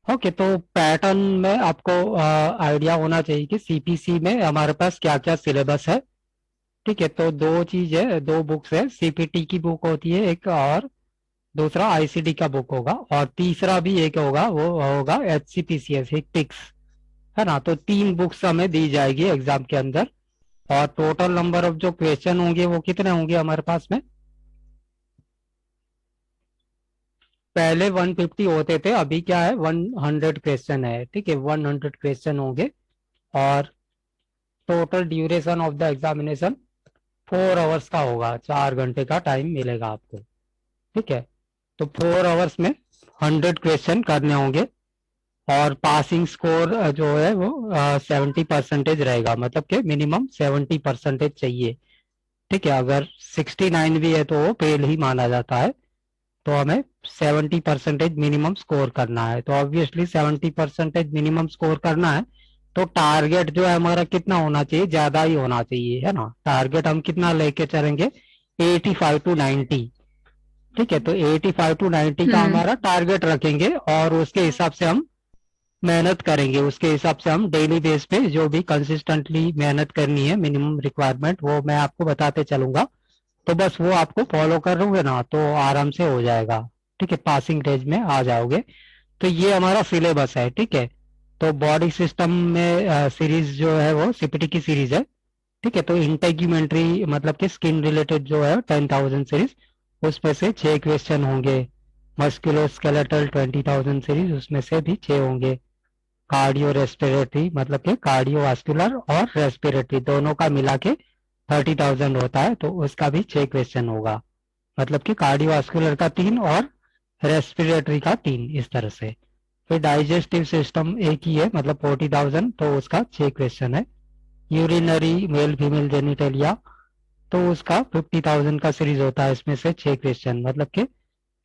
Okay, तो pattern में आपको आइडिया होना चाहिए कि सीपीसी में हमारे पास क्या क्या सिलेबस है। ठीक है, तो दो चीज है, दो बुक्स है, सीपीटी की बुक होती है एक, और दूसरा आईसीडी का बुक होगा, और तीसरा भी एक होगा, वो होगा एचसीपीसीएस हिक्टिक्स, है ना। तो तीन बुक्स हमें दी जाएगी एग्जाम के अंदर। और टोटल नंबर ऑफ जो क्वेश्चन होंगे वो कितने होंगे हमारे पास में? पहले 150 होते थे, अभी क्या है, 100 क्वेश्चन है। ठीक है, 100 क्वेश्चन होंगे। और total duration of the examination 4 hours का होगा, 4 घंटे का टाइम मिलेगा आपको। ठीक है, तो 4 आवर्स में 100 क्वेश्चन करने होंगे। और पासिंग स्कोर जो है वो 70% रहेगा, मतलब कि मिनिमम 70% चाहिए। ठीक है, अगर 69 भी है तो वो फेल ही माना जाता है। तो हमें 70% मिनिमम स्कोर करना है, तो ऑब्वियसली 70% मिनिमम स्कोर करना है। तो टारगेट जो है हमारा कितना होना चाहिए, ज्यादा ही होना चाहिए, है ना। टारगेट हम कितना लेके चलेंगे, 85 to 90। ठीक है, तो 85 to 90 का हम्म। हमारा टारगेट रखेंगे, और उसके हिसाब से हम मेहनत करेंगे। उसके हिसाब से हम डेली बेस पे जो भी कंसिस्टेंटली मेहनत करनी है, मिनिमम रिक्वायरमेंट, वो मैं आपको बताते चलूंगा। तो बस वो आपको फॉलो करोगे ना तो आराम से हो जाएगा। ठीक है, पासिंग रेंज में आ जाओगे। तो ये हमारा सिलेबस है। ठीक है, तो बॉडी सिस्टम में सीरीज जो है वो सीपीटी की सीरीज है। ठीक है, तो इंटेग्यूमेंट्री मतलब कि स्किन रिलेटेड जो है 10,000 सीरीज, उसमें से 6 क्वेश्चन होंगे। मस्कुलोस्केलेटल 20,000 सीरीज, उसमें से भी 6 होंगे। कार्डियो रेस्पिरेटरी मतलब कि कार्डियोवास्कुलर और रेस्पिरेटरी दोनों का मिला के 30,000 होता है, तो उसका भी 6 क्वेश्चन होगा। मतलब कि कार्डियोवास्कुलर का 3 और रेस्पिरेटरी का 3, इस तरह से। फिर डाइजेस्टिव सिस्टम एक ही है, मतलब 40,000, तो उसका 6 क्वेश्चन है। यूरिनरी मेल फीमेल जेनिटलिया, तो उसका 50,000 का सीरीज होता है, इसमें से 6 क्वेश्चन, मतलब कि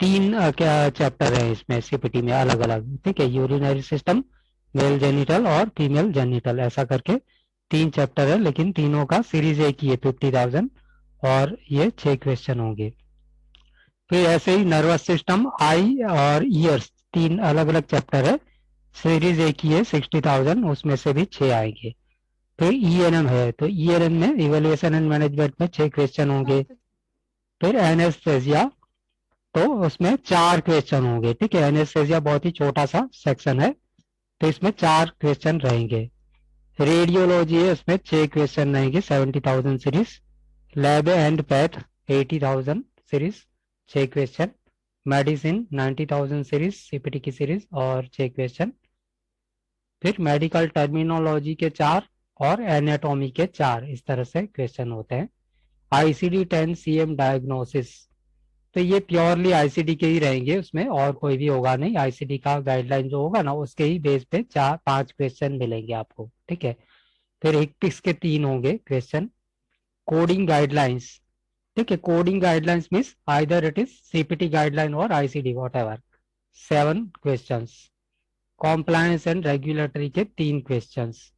तीन क्या चैप्टर है इसमें सीपीटी में अलग अलग। ठीक है, यूरिनरी सिस्टम, मेल जेनिटल और फीमेल जेनिटल, ऐसा करके 3 चैप्टर है, लेकिन तीनों का सीरीज एक ही है, 50,000। और ये 6 क्वेश्चन होंगे। फिर ऐसे ही नर्वस सिस्टम, आई और ईयर्स, तीन अलग अलग चैप्टर है, सीरीज एक ही है, 60,000, उसमें से भी 6 आएंगे। फिर ईएनएम है, तो ईएनएम में इवेल्युएशन एंड मैनेजमेंट में 6 क्वेश्चन होंगे। फिर एनेस्थेसिया, तो उसमें 4 क्वेश्चन होंगे। ठीक है, एनेस्थेसिया बहुत ही छोटा सा सेक्शन है, तो इसमें 4 क्वेश्चन रहेंगे। रेडियोलॉजी है, उसमें 6 क्वेश्चन रहेंगे, 70,000 series. Lab and path 80,000 series, 6 question. Medicine 90,000 series, CPT की सीरीज, और 6 क्वेश्चन। फिर मेडिकल टर्मिनोलॉजी के 4, और एनाटॉमी के 4, इस तरह से क्वेश्चन होते हैं। आईसीडी 10 सीएम डायग्नोसिस, तो ये प्योरली आईसीडी के ही रहेंगे, उसमें और कोई भी होगा नहीं। आईसीडी का गाइडलाइन जो होगा ना, उसके ही बेस पे 4 5 क्वेश्चन मिलेंगे आपको। ठीक है, फिर इक्टिक्स के 3 होंगे क्वेश्चन। कोडिंग गाइडलाइंस, ठीक है, coding guidelines means either it is CPT guideline और ICD whatever, 7 questions. Compliance and regulatory के 3 क्वेश्चंस।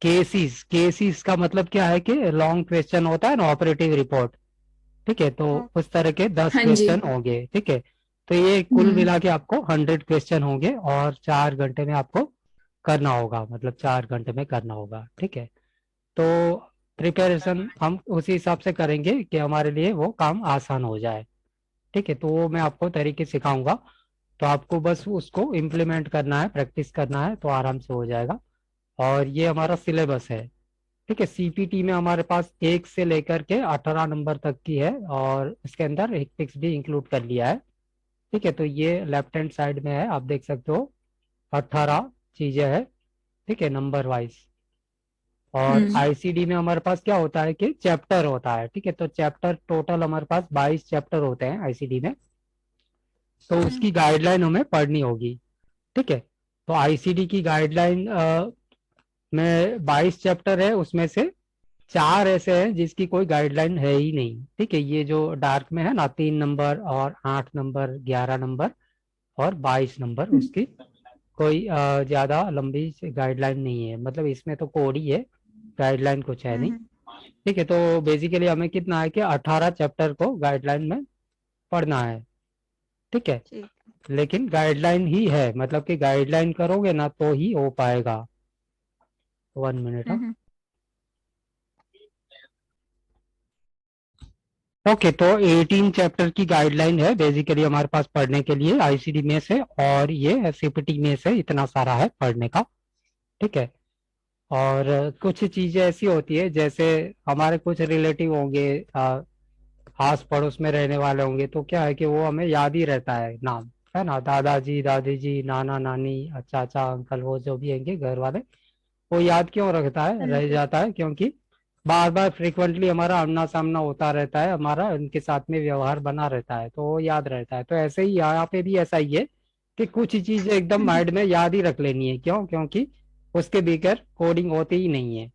केसीस, केसीस का मतलब क्या है कि लॉन्ग क्वेश्चन होता है ना, ऑपरेटिव रिपोर्ट। ठीक है, तो उस तरह के दस हाँ जी। क्वेश्चन होंगे। ठीक है, तो ये कुल हम्म। मिला के आपको 100 क्वेश्चन होंगे, और 4 घंटे में आपको करना होगा, मतलब 4 घंटे में करना होगा। ठीक है, तो प्रिपरेशन हम उसी हिसाब से करेंगे कि हमारे लिए वो काम आसान हो जाए। ठीक है, तो वो मैं आपको तरीके सिखाऊंगा, तो आपको बस उसको इम्प्लीमेंट करना है, प्रैक्टिस करना है, तो आराम से हो जाएगा। और ये हमारा सिलेबस है। ठीक है, सीपीटी में हमारे पास 1 से लेकर के 18 नंबर तक की है, और इसके अंदर हिक्टिक्स भी इंक्लूड कर लिया है। ठीक है, तो ये लेफ्ट हैंड साइड में है, आप देख सकते हो, 18 चीजें हैं। ठीक है, नंबर वाइज। और हम्म। आईसीडी में हमारे पास क्या होता है कि चैप्टर होता है। ठीक है, तो चैप्टर टोटल हमारे पास 22 चैप्टर होते हैं आईसीडी में, तो उसकी गाइडलाइन हमें पढ़नी होगी। ठीक है, तो आईसीडी की गाइडलाइन में 22 चैप्टर है, उसमें से 4 ऐसे हैं जिसकी कोई गाइडलाइन है ही नहीं। ठीक है, ये जो डार्क में है ना, 3 नंबर और 8 नंबर, 11 नंबर और 22 नंबर, उसकी कोई ज्यादा लंबी गाइडलाइन नहीं है, मतलब इसमें तो कोड ही है, गाइडलाइन कुछ है नहीं। ठीक है, तो बेसिकली हमें कितना है कि 18 चैप्टर को गाइडलाइन में पढ़ना है। ठीक है, ठीक। लेकिन गाइडलाइन ही है, मतलब कि गाइडलाइन करोगे ना तो ही हो पाएगा। 1 मिनट। हम्म। ओके, तो 18 चैप्टर की गाइडलाइन है बेसिकली हमारे पास पढ़ने के लिए आईसीडी में से, और ये सीपीटी में से इतना सारा है पढ़ने का। ठीक है। और कुछ चीजें ऐसी होती है जैसे हमारे कुछ रिलेटिव होंगे, आस पड़ोस में रहने वाले होंगे, तो क्या है कि वो हमें याद ही रहता है नाम, है ना, दादाजी दादी जी नाना नानी चाचा अंकल, वो जो भी होंगे घर वाले, वो याद क्यों रखता है, हाँ रह जी। जाता है, क्योंकि बार बार फ्रिक्वेंटली हमारा आमना सामना होता रहता है, हमारा उनके साथ में व्यवहार बना रहता है, तो वो याद रहता है। तो ऐसे ही यहाँ पे भी ऐसा ही है कि कुछ चीजें एकदम माइंड में याद ही रख लेनी है, क्यों, क्योंकि उसके बगैर कोडिंग होती ही नहीं है।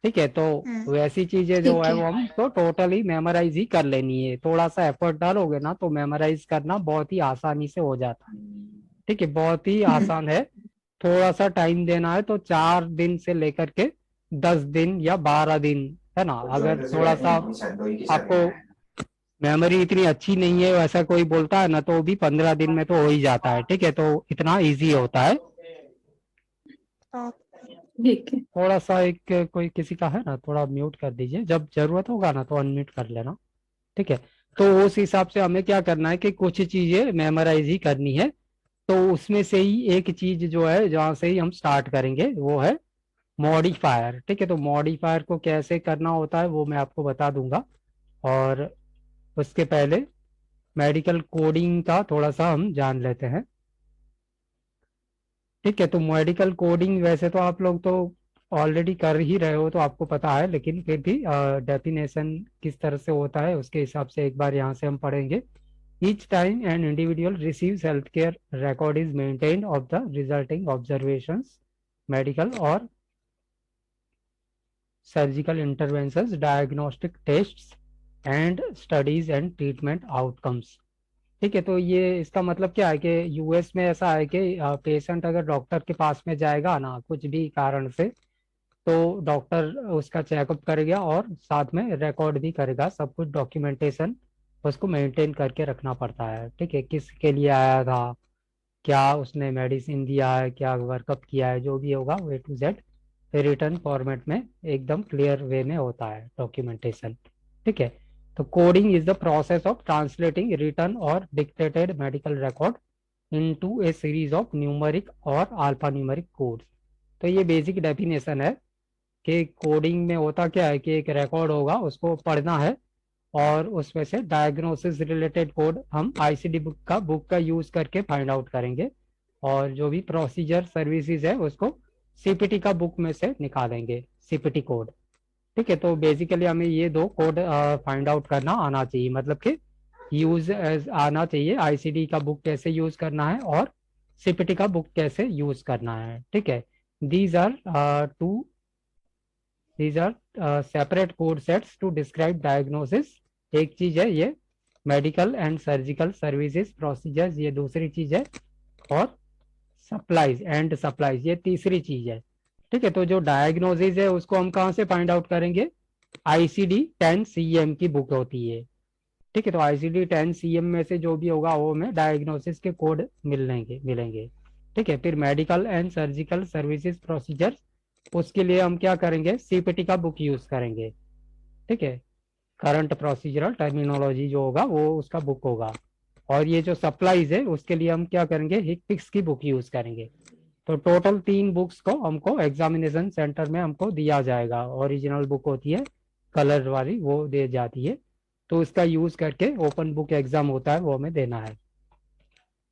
ठीक है, तो हम्म। वैसी चीजें जो ठीक है है। वो हम तो टोटली मेमोराइज ही कर लेनी है, थोड़ा सा एफर्ट डालोगे ना तो मेमोराइज करना बहुत ही आसानी से हो जाता है। ठीक है, बहुत ही हम्म। आसान है। थोड़ा सा टाइम देना है तो 4 दिन से लेकर के 10 दिन या 12 दिन, है ना। अगर थोड़ा सा आपको मेमोरी इतनी अच्छी नहीं है वैसा कोई बोलता है ना, तो भी 15 दिन में तो हो ही जाता है। ठीक है, तो इतना इजी होता है। ठीक है। थोड़ा सा एक कोई किसी का है ना, थोड़ा म्यूट कर दीजिए, जब जरूरत होगा ना तो अनम्यूट कर लेना। ठीक है, तो उस हिसाब से हमें क्या करना है कि कुछ चीजें मेमोराइज ही करनी है। तो उसमें से ही एक चीज जो है जहाँ से ही हम स्टार्ट करेंगे वो है मॉडिफायर। ठीक है, तो मॉडिफायर को कैसे करना होता है वो मैं आपको बता दूंगा। और उसके पहले मेडिकल कोडिंग का थोड़ा सा हम जान लेते हैं। ठीक है, तो मेडिकल कोडिंग वैसे तो आप लोग तो ऑलरेडी कर ही रहे हो तो आपको पता है, लेकिन फिर भी डेफिनेशन किस तरह से होता है उसके हिसाब से एक बार यहाँ से हम पढ़ेंगे। Each time an individual receives healthcare record is maintained of the resulting observations, medical or surgical interventions, diagnostic tests and studies and treatment outcomes। ठीक है, तो ये इसका मतलब क्या है कि यूएस में ऐसा है कि पेशेंट अगर डॉक्टर के पास में जाएगा ना कुछ भी कारण से, तो डॉक्टर उसका चेकअप करेगा और साथ में रिकॉर्ड भी करेगा, सब कुछ डॉक्यूमेंटेशन उसको मेंटेन करके रखना पड़ता है। ठीक है, किसके लिए आया था, क्या उसने मेडिसिन दिया है, क्या वर्कअप किया है, जो भी होगा A to Z return format में एकदम क्लियर वे में होता है डॉक्यूमेंटेशन। ठीक है, तो coding is the process of translating written और dictated medical record into a series of numeric और अल्फा न्यूमेरिक कोड्स। तो ये बेसिक डेफिनेशन है कि कोडिंग में होता क्या है कि एक रिकॉर्ड होगा उसको पढ़ना है, और उसमें से डायग्नोसिस रिलेटेड कोड हम आईसीडी बुक का यूज करके फाइंड आउट करेंगे, और जो भी प्रोसीजर सर्विसेज है उसको सीपीटी का बुक में से निकालेंगे, सीपीटी कोड। ठीक है, तो बेसिकली हमें ये दो कोड फाइंड आउट करना आना चाहिए, मतलब कि यूज आना चाहिए, आईसीडी का बुक कैसे यूज करना है और सीपीटी का बुक कैसे यूज करना है। ठीक है, these are two these are separate code sets to describe diagnosis. एक चीज है ये medical and surgical services procedures, ये दूसरी चीज है, और सप्लाईज एंड सप्लाईज ये तीसरी चीज है। ठीक है, तो जो डायग्नोसिस है उसको हम कहाँ से फाइंड आउट करेंगे, ICD-10 CM की बुक होती है। ठीक है, तो ICD-10 CM में से जो भी होगा वो हमें डायग्नोसिस के कोड मिलेंगे। ठीक है, फिर medical and surgical services procedure, उसके लिए हम क्या करेंगे, सीपीटी का बुक यूज करेंगे। ठीक है, करंट प्रोसीजरल टर्मिनोलॉजी जो होगा वो उसका बुक होगा। और ये जो सप्लाईज है उसके लिए हम क्या करेंगे, हिकपिक्स की बुक यूज करेंगे। तो टोटल 3 बुक्स को हमको एग्जामिनेशन सेंटर में हमको दिया जाएगा, ओरिजिनल बुक होती है कलर वाली वो दे जाती है, तो उसका यूज करके ओपन बुक एग्जाम होता है वो हमें देना है।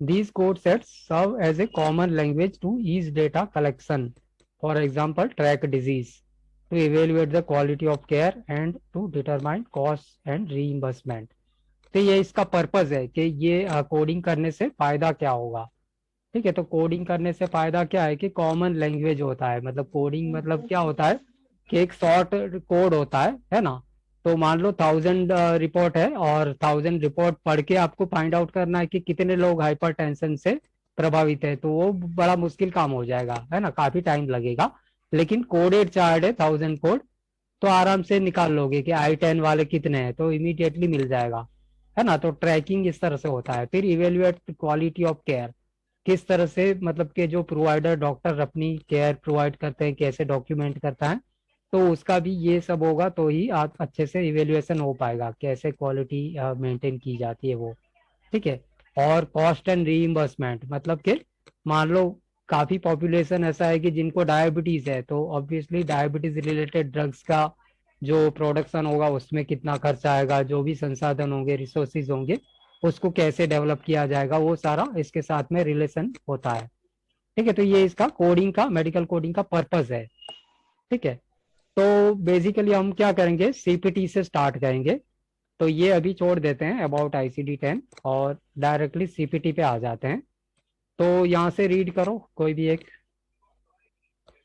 These code sets serve as a common language to ease data collection, for example, track disease, to evaluate the quality of care and to determine costs and reimbursement। तो ये इसका purpose है कि ये कोडिंग करने से फायदा क्या होगा। ठीक है, तो कोडिंग करने से फायदा क्या है कि कॉमन लैंग्वेज होता है, मतलब कोडिंग मतलब क्या होता है कि एक शॉर्ट कोड होता है ना। तो मान लो 1000 रिपोर्ट है और 1000 रिपोर्ट पढ़ के आपको फाइंड आउट करना है कि कितने लोग हाइपरटेंशन से प्रभावित है, तो वो बड़ा मुश्किल काम हो जाएगा, है ना, काफी टाइम लगेगा। लेकिन कोडेड चार्ट है 1000 कोड, तो आराम से निकाल लोगे कि I10 वाले कितने हैं, तो इमीडिएटली मिल जाएगा। है ना। तो ट्रैकिंग इस तरह से होता है। फिर इवेल्युएट क्वालिटी ऑफ केयर, किस तरह से मतलब कि जो प्रोवाइडर डॉक्टर अपनी केयर प्रोवाइड करते हैं कैसे डॉक्यूमेंट करता है, तो उसका भी ये सब होगा तो ही आप अच्छे से इवेल्युएशन हो पाएगा कैसे क्वालिटी मेंटेन की जाती है वो। ठीक है। और कॉस्ट एंड रीइंबर्समेंट, मतलब कि मान लो काफी पॉपुलेशन ऐसा है कि जिनको डायबिटीज है, तो ऑब्वियसली डायबिटीज रिलेटेड ड्रग्स का जो प्रोडक्शन होगा उसमें कितना खर्चा आएगा, जो भी संसाधन होंगे रिसोर्सेज होंगे उसको कैसे डेवलप किया जाएगा, वो सारा इसके साथ में रिलेशन होता है। ठीक है। तो ये इसका कोडिंग का, मेडिकल कोडिंग का पर्पस है। ठीक है। तो बेसिकली हम क्या करेंगे, सीपीटी से स्टार्ट करेंगे। तो ये अभी छोड़ देते हैं अबाउट ICD-10 और डायरेक्टली सीपीटी पे आ जाते हैं। तो यहाँ से रीड करो कोई भी एक,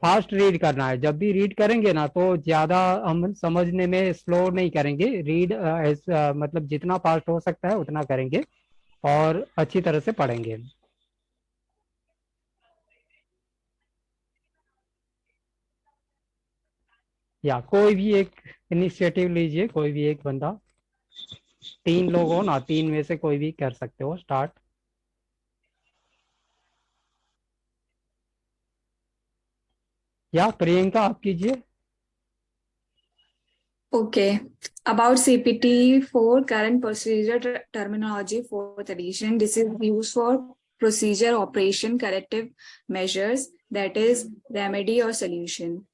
फास्ट रीड करना है। जब भी रीड करेंगे ना तो ज्यादा हम समझने में स्लो नहीं करेंगे, रीड मतलब जितना फास्ट हो सकता है उतना करेंगे और अच्छी तरह से पढ़ेंगे। या कोई भी एक इनिशिएटिव लीजिए, कोई भी एक बंदा, 3 लोग हो ना, 3 में से कोई भी कर सकते हो स्टार्ट। या प्रियंका आप कीजिए। Okay. About CPT-4 current procedure terminology, fourth edition. This is used for procedure, operation, corrective measures, that is remedy or solution.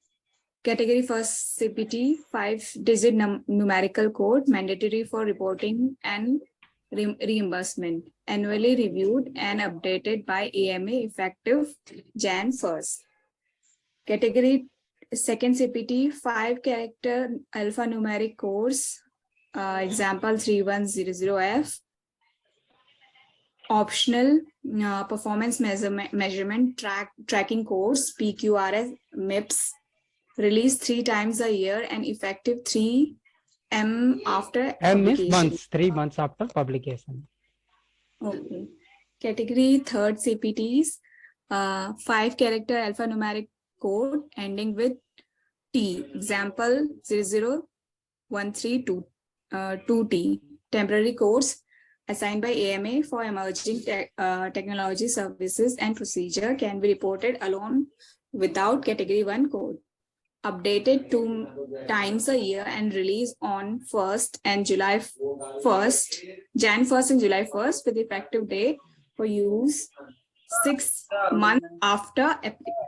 Category first, CPT, 5-digit numerical code, mandatory for reporting and reimbursement, annually reviewed and updated by AMA effective Jan 1st. Category second CPT, 5-character alphanumeric codes, example 3100F. Optional performance measurement tracking codes, PQRS, MIPS, released 3 times a year and effective 3M after M means publication. months, 3 months after publication. Okay. Category third CPTs, 5-character alphanumeric code ending with T, example 00132T. Temporary codes assigned by AMA for emerging technology services and procedure can be reported alone without category 1 code. Updated 2 times a year and released on 1st and July 1st, Jan 1st and July 1st with effective date for use 6 months after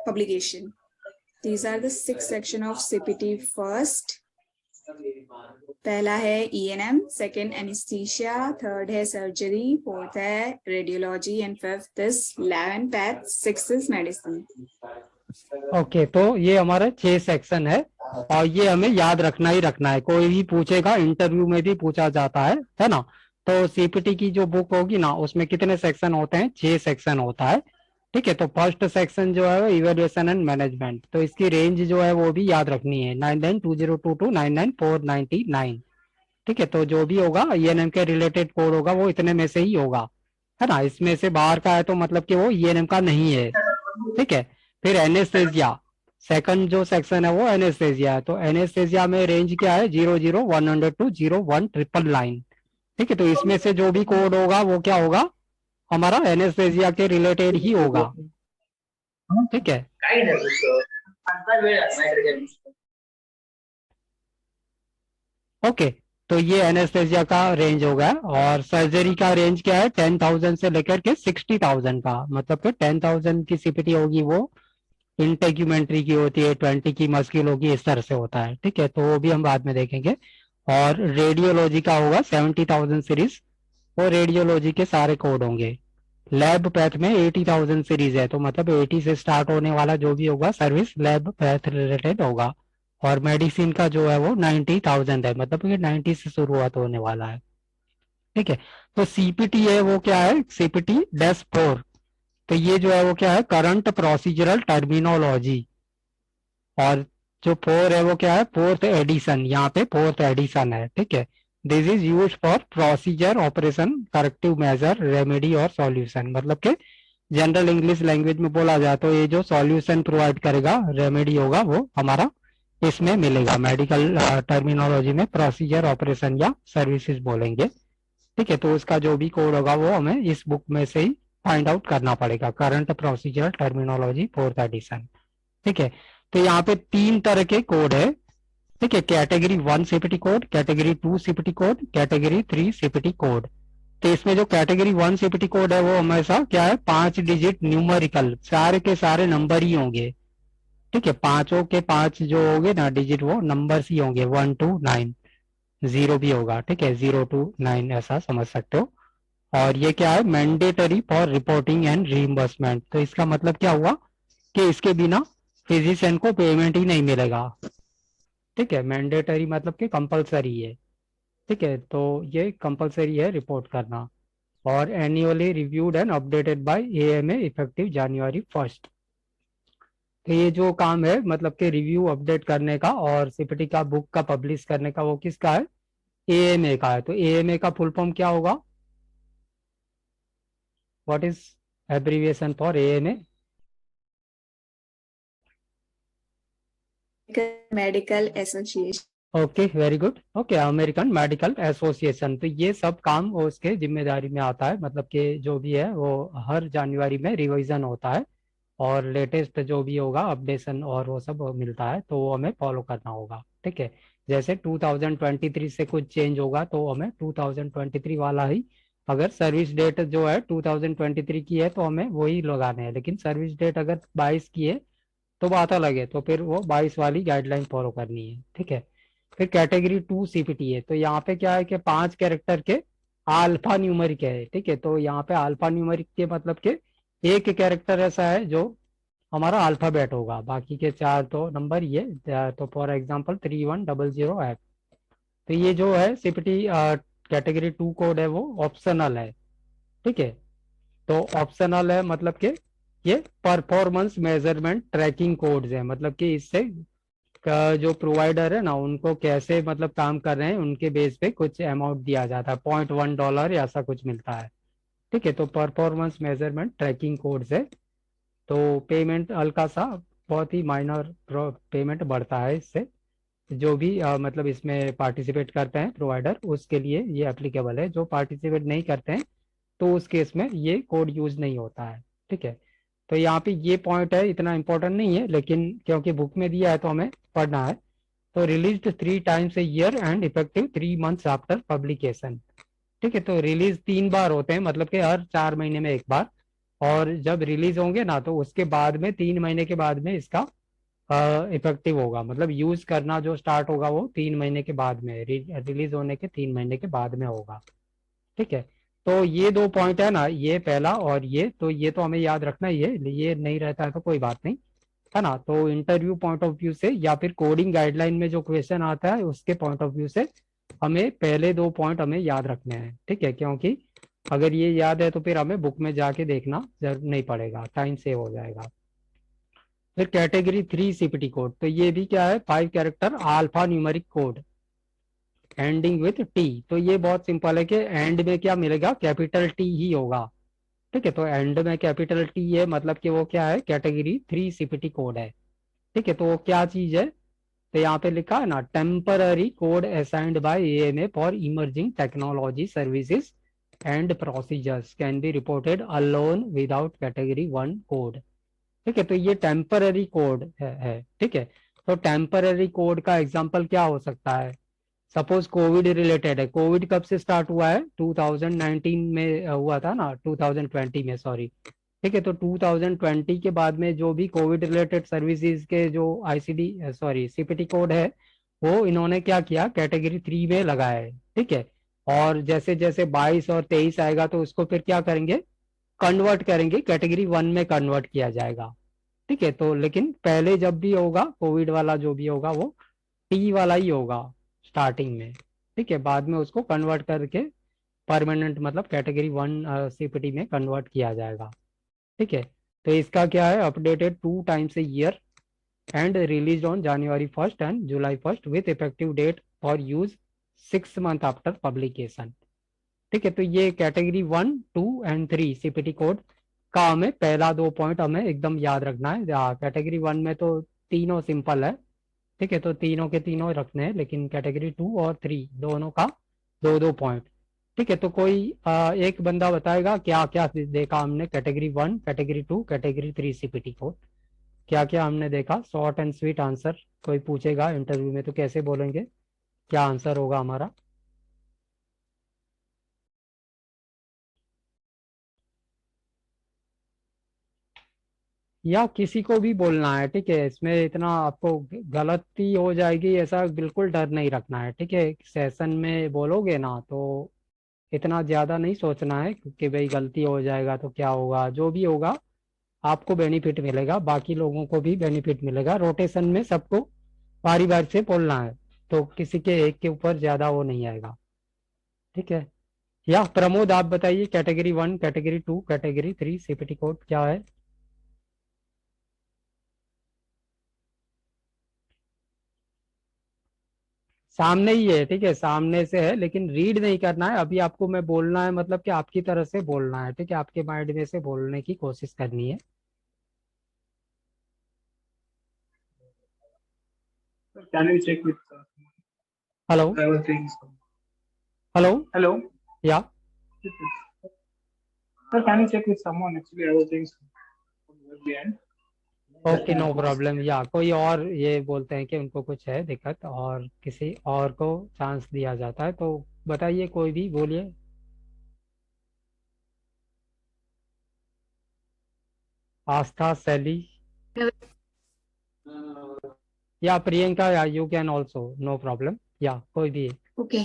publication. These are the 6 sections of CPT. First, पहला है ENM, second anesthesia, third है surgery, fourth है radiology and fifth is lab and path, sixth is medicine. Okay तो ये हमारे 6 section है और ये हमें याद रखना ही रखना है, कोई भी पूछेगा, इंटरव्यू में भी पूछा जाता है ना। तो सीपीटी की जो बुक होगी ना उसमें कितने सेक्शन होते हैं, 6 सेक्शन होता है। ठीक है। तो फर्स्ट सेक्शन जो है वो इवेल्युएशन एंड मैनेजमेंट, तो इसकी रेंज जो है वो भी याद रखनी है, 992022 to 99499। ठीक है। तो जो भी होगा ईएनएम के रिलेटेड कोड होगा वो इतने में से ही होगा, है ना। इसमें से बाहर का है तो मतलब कि वो ईएनएम का नहीं है। ठीक है। फिर एनेस्थेसिया, सेकंड जो सेक्शन है वो एनेस्थेसिया है। तो एनेस्थेसिया में रेंज क्या है, 00100 to 01999। ठीक है। तो इसमें से जो भी कोड होगा वो क्या होगा, हमारा एनेस्थेसिया के रिलेटेड ही होगा। ठीक है। ओके। तो ये एनेस्थेसिया का रेंज होगा और सर्जरी का रेंज क्या है, 10,000 से लेकर के 60,000 का, मतलब कि 10,000 की सीपीटी होगी वो इंटेग्यूमेंट्री की होती है, 20 की मस्क्यूल होगी, इस तरह से होता है। ठीक है। तो वो भी हम बाद में देखेंगे। और रेडियोलॉजी का होगा 70,000 सीरीज, वो रेडियोलॉजी के सारे कोड होंगे। लैब पैथ में 80,000 सीरीज है, तो मतलब 80 से स्टार्ट होने वाला जो भी होगा सर्विस लैब पैथ रिलेटेड होगा। और मेडिसिन का जो है वो 90,000 है, मतलब ये 90 से शुरुआत होने वाला है। ठीक है। तो सीपीटी है वो क्या है, सीपीटी -4। तो ये जो है वो क्या है, करंट प्रोसीजरल टर्मिनोलॉजी। और जो 4 है वो क्या है, फोर्थ एडिशन, यहाँ पे फोर्थ एडिशन है। ठीक है। This is use for procedure, operation, corrective measure, remedy और सॉल्यूशन। मतलब कि जनरल इंग्लिश लैंग्वेज में बोला जाए तो ये जो सॉल्यूशन प्रोवाइड करेगा, रेमेडी होगा, वो हमारा इसमें मिलेगा। मेडिकल टर्मिनोलॉजी में प्रोसीजर, ऑपरेशन या सर्विसेज बोलेंगे। ठीक है, तो उसका जो भी कोड होगा वो हमें इस बुक में से ही फाइंड आउट करना पड़ेगा, current procedure terminology fourth edition. ठीक है, तो यहाँ पे 3 तरह के कोड है। ठीक है, category 1 CPT code, category 2 CPT code, category 3 CPT code. तो इसमें जो कैटेगरी 1 सीपीटी कोड है वो हमेशा क्या है, 5 डिजिट न्यूमेरिकल, सारे के सारे नंबर ही होंगे। ठीक है, पांचों के 5 जो होंगे ना डिजिट, वो नंबर्स ही होंगे 1 to 9, जीरो भी होगा। ठीक है, 0 to 9 ऐसा समझ सकते हो। और ये क्या है, mandatory for reporting and reimbursement. तो इसका मतलब क्या हुआ कि इसके बिना फिजिशियन को पेमेंट ही नहीं मिलेगा। ठीक है, मैंडेटरी मतलब कि कंपलसरी है। ठीक है, तो ये कंपलसरी है रिपोर्ट करना। और annually reviewed and updated by AMA effective January 1। तो ये जो काम है मतलब कि रिव्यू अपडेट करने का और सीपीटी का बुक का पब्लिश करने का, वो किसका है, एएमए का है। तो एएमए का फुल फॉर्म क्या होगा, what is abbreviation for AMA? Medical association. Okay, very good. Okay, American medical association. तो ये सब काम वो उसके जिम्मेदारी में आता है, मतलब कि जो भी है वो हर जनवरी में रिवीजन होता है और लेटेस्ट जो भी होगा अपडेशन और वो सब मिलता है, तो वो हमें फॉलो करना होगा। ठीक है, जैसे 2023 से कुछ चेंज होगा तो हमें 2023 वाला ही, अगर सर्विस डेट जो है 2023 की है तो हमें वही लगाने हैं, लेकिन सर्विस डेट अगर 22 की है तो बात अलग है, तो फिर वो 22 वाली गाइडलाइन फॉलो करनी है। ठीक है, फिर कैटेगरी 2 सीपीटी है। तो यहाँ पे क्या है कि 5 कैरेक्टर के अल्फा न्यूमेरिक है। ठीक है, तो यहाँ पे अल्फा न्यूमेरिक के मतलब के एक कैरेक्टर ऐसा है जो हमारा अल्फाबेट होगा, बाकी के 4 तो नंबर ये। तो फॉर एग्जांपल 3100F। तो ये जो है सीपीटी कैटेगरी 2 कोड है वो ऑप्शनल है। ठीक है, तो ऑप्शनल है मतलब कि ये परफॉर्मेंस मेजरमेंट ट्रैकिंग कोड्स है, मतलब कि इससे जो प्रोवाइडर है ना उनको कैसे मतलब काम कर रहे हैं उनके बेस पे कुछ अमाउंट दिया जाता है, $0.1 या ऐसा कुछ मिलता है। ठीक है, तो परफॉर्मेंस मेजरमेंट ट्रैकिंग कोड्स है। तो पेमेंट हल्का सा, बहुत ही माइनर पेमेंट बढ़ता है इससे। जो भी मतलब इसमें पार्टिसिपेट करते हैं प्रोवाइडर, उसके लिए ये एप्लीकेबल है। जो पार्टिसिपेट नहीं करते हैं तो उस केस में ये कोड यूज नहीं होता है। ठीक है, तो यहाँ पे ये पॉइंट है, इतना इंपॉर्टेंट नहीं है, लेकिन क्योंकि बुक में दिया है तो हमें पढ़ना है। तो release 3 times a year and effective 3 months after publication. ठीक है, तो रिलीज 3 बार होते हैं, मतलब कि हर 4 महीने में एक बार। और जब रिलीज होंगे ना तो उसके बाद में 3 महीने के बाद में इसका इफेक्टिव होगा, मतलब यूज करना जो स्टार्ट होगा वो 3 महीने के बाद में, रिलीज होने के 3 महीने के बाद में होगा। ठीक है, तो ये 2 पॉइंट है ना, ये पहला और ये तो हमें याद रखना ही है, ये नहीं रहता है तो कोई बात नहीं, है ना। तो इंटरव्यू पॉइंट ऑफ व्यू से या फिर कोडिंग गाइडलाइन में जो क्वेश्चन आता है उसके पॉइंट ऑफ व्यू से हमें पहले 2 पॉइंट हमें याद रखने हैं। ठीक है, क्योंकि अगर ये याद है तो फिर हमें बुक में जाके देखना जरूर नहीं पड़ेगा, टाइम सेव हो जाएगा। फिर कैटेगरी 3 सीपीटी कोड, तो ये भी क्या है, 5 character alpha numeric code ending with T. तो ये बहुत सिंपल है कि एंड में क्या मिलेगा, कैपिटल टी ही होगा। ठीक है, तो एंड में कैपिटल टी है, मतलब कि वो क्या है, कैटेगरी 3 सीपीटी कोड है। ठीक है, तो वो क्या चीज है, तो यहाँ पे लिखा है ना, temporary code assigned by AMA for emerging technology services and procedures can be reported alone without category 1 code. ठीक है, तो ये टेम्पररी कोड है। ठीक है, तो टेम्पररी कोड का एग्जांपल क्या हो सकता है, सपोज कोविड रिलेटेड है। कोविड कब से स्टार्ट हुआ है, 2019 में हुआ था ना, 2020 में सॉरी। ठीक है, तो 2020 के बाद में जो भी कोविड रिलेटेड सर्विसेज के जो आईसीडी सॉरी सीपीटी कोड है वो इन्होंने क्या किया, कैटेगरी 3 में लगाया है। ठीक है, और जैसे जैसे 22 और 23 आएगा तो उसको फिर क्या करेंगे, कन्वर्ट करेंगे, कैटेगरी 1 में कन्वर्ट किया जाएगा। ठीक है, तो लेकिन पहले जब भी होगा कोविड वाला जो भी होगा वो टी वाला ही होगा स्टार्टिंग में। ठीक है, बाद में उसको कन्वर्ट करके परमानेंट मतलब कैटेगरी 1 सीपीटी में कन्वर्ट किया जाएगा। ठीक है, तो इसका क्या है, updated 2 times a year and release on January 1 and July 1 with effective date for use 6 months after publication. ठीक है, तो ये कैटेगरी 1, 2 एंड 3 सीपीटी कोड का हमें पहला 2 पॉइंट हमें एकदम याद रखना है। कैटेगरी 1 में तो तीनों सिंपल है। ठीक है, तो तीनों के तीनों रखने हैं, लेकिन कैटेगरी 2 और 3 दोनों का 2 2 पॉइंट। ठीक है, तो कोई एक बंदा बताएगा क्या क्या देखा हमने category 1, category 2, category 3 CPT code, क्या क्या हमने देखा। शॉर्ट एंड स्वीट आंसर कोई पूछेगा इंटरव्यू में तो कैसे बोलेंगे, क्या आंसर होगा हमारा। या किसी को भी बोलना है, ठीक है, इसमें इतना आपको गलती हो जाएगी ऐसा बिल्कुल डर नहीं रखना है, ठीक है। सेशन में बोलोगे ना तो इतना ज्यादा नहीं सोचना है कि भाई गलती हो जाएगा तो क्या होगा, जो भी होगा आपको बेनिफिट मिलेगा, बाकी लोगों को भी बेनिफिट मिलेगा। रोटेशन में सबको बारी बारी से बोलना है, तो किसी के एक के ऊपर ज्यादा वो नहीं आएगा, ठीक है। या प्रमोद आप बताइए, category 1, category 2, category 3 CPT code क्या है। सामने ही है, ठीक है, सामने से है, लेकिन रीड नहीं करना है अभी आपको। मैं बोलना है मतलब कि आपकी तरह से बोलना है, ठीक है, आपके माइंड में से बोलने की कोशिश करनी है। Can you check with hello, I was doing some. Hello. Hello. या Sir, can you check with someone? Actually, I was doing some work behind. Okay, no problem. या कोई और ये बोलते हैं कि उनको कुछ है दिक्कत और किसी और को चांस दिया जाता है, तो बताइए, कोई भी बोलिए। आस्था, सैली या प्रियंका, या you can also, no problem, या कोई भी। ओके,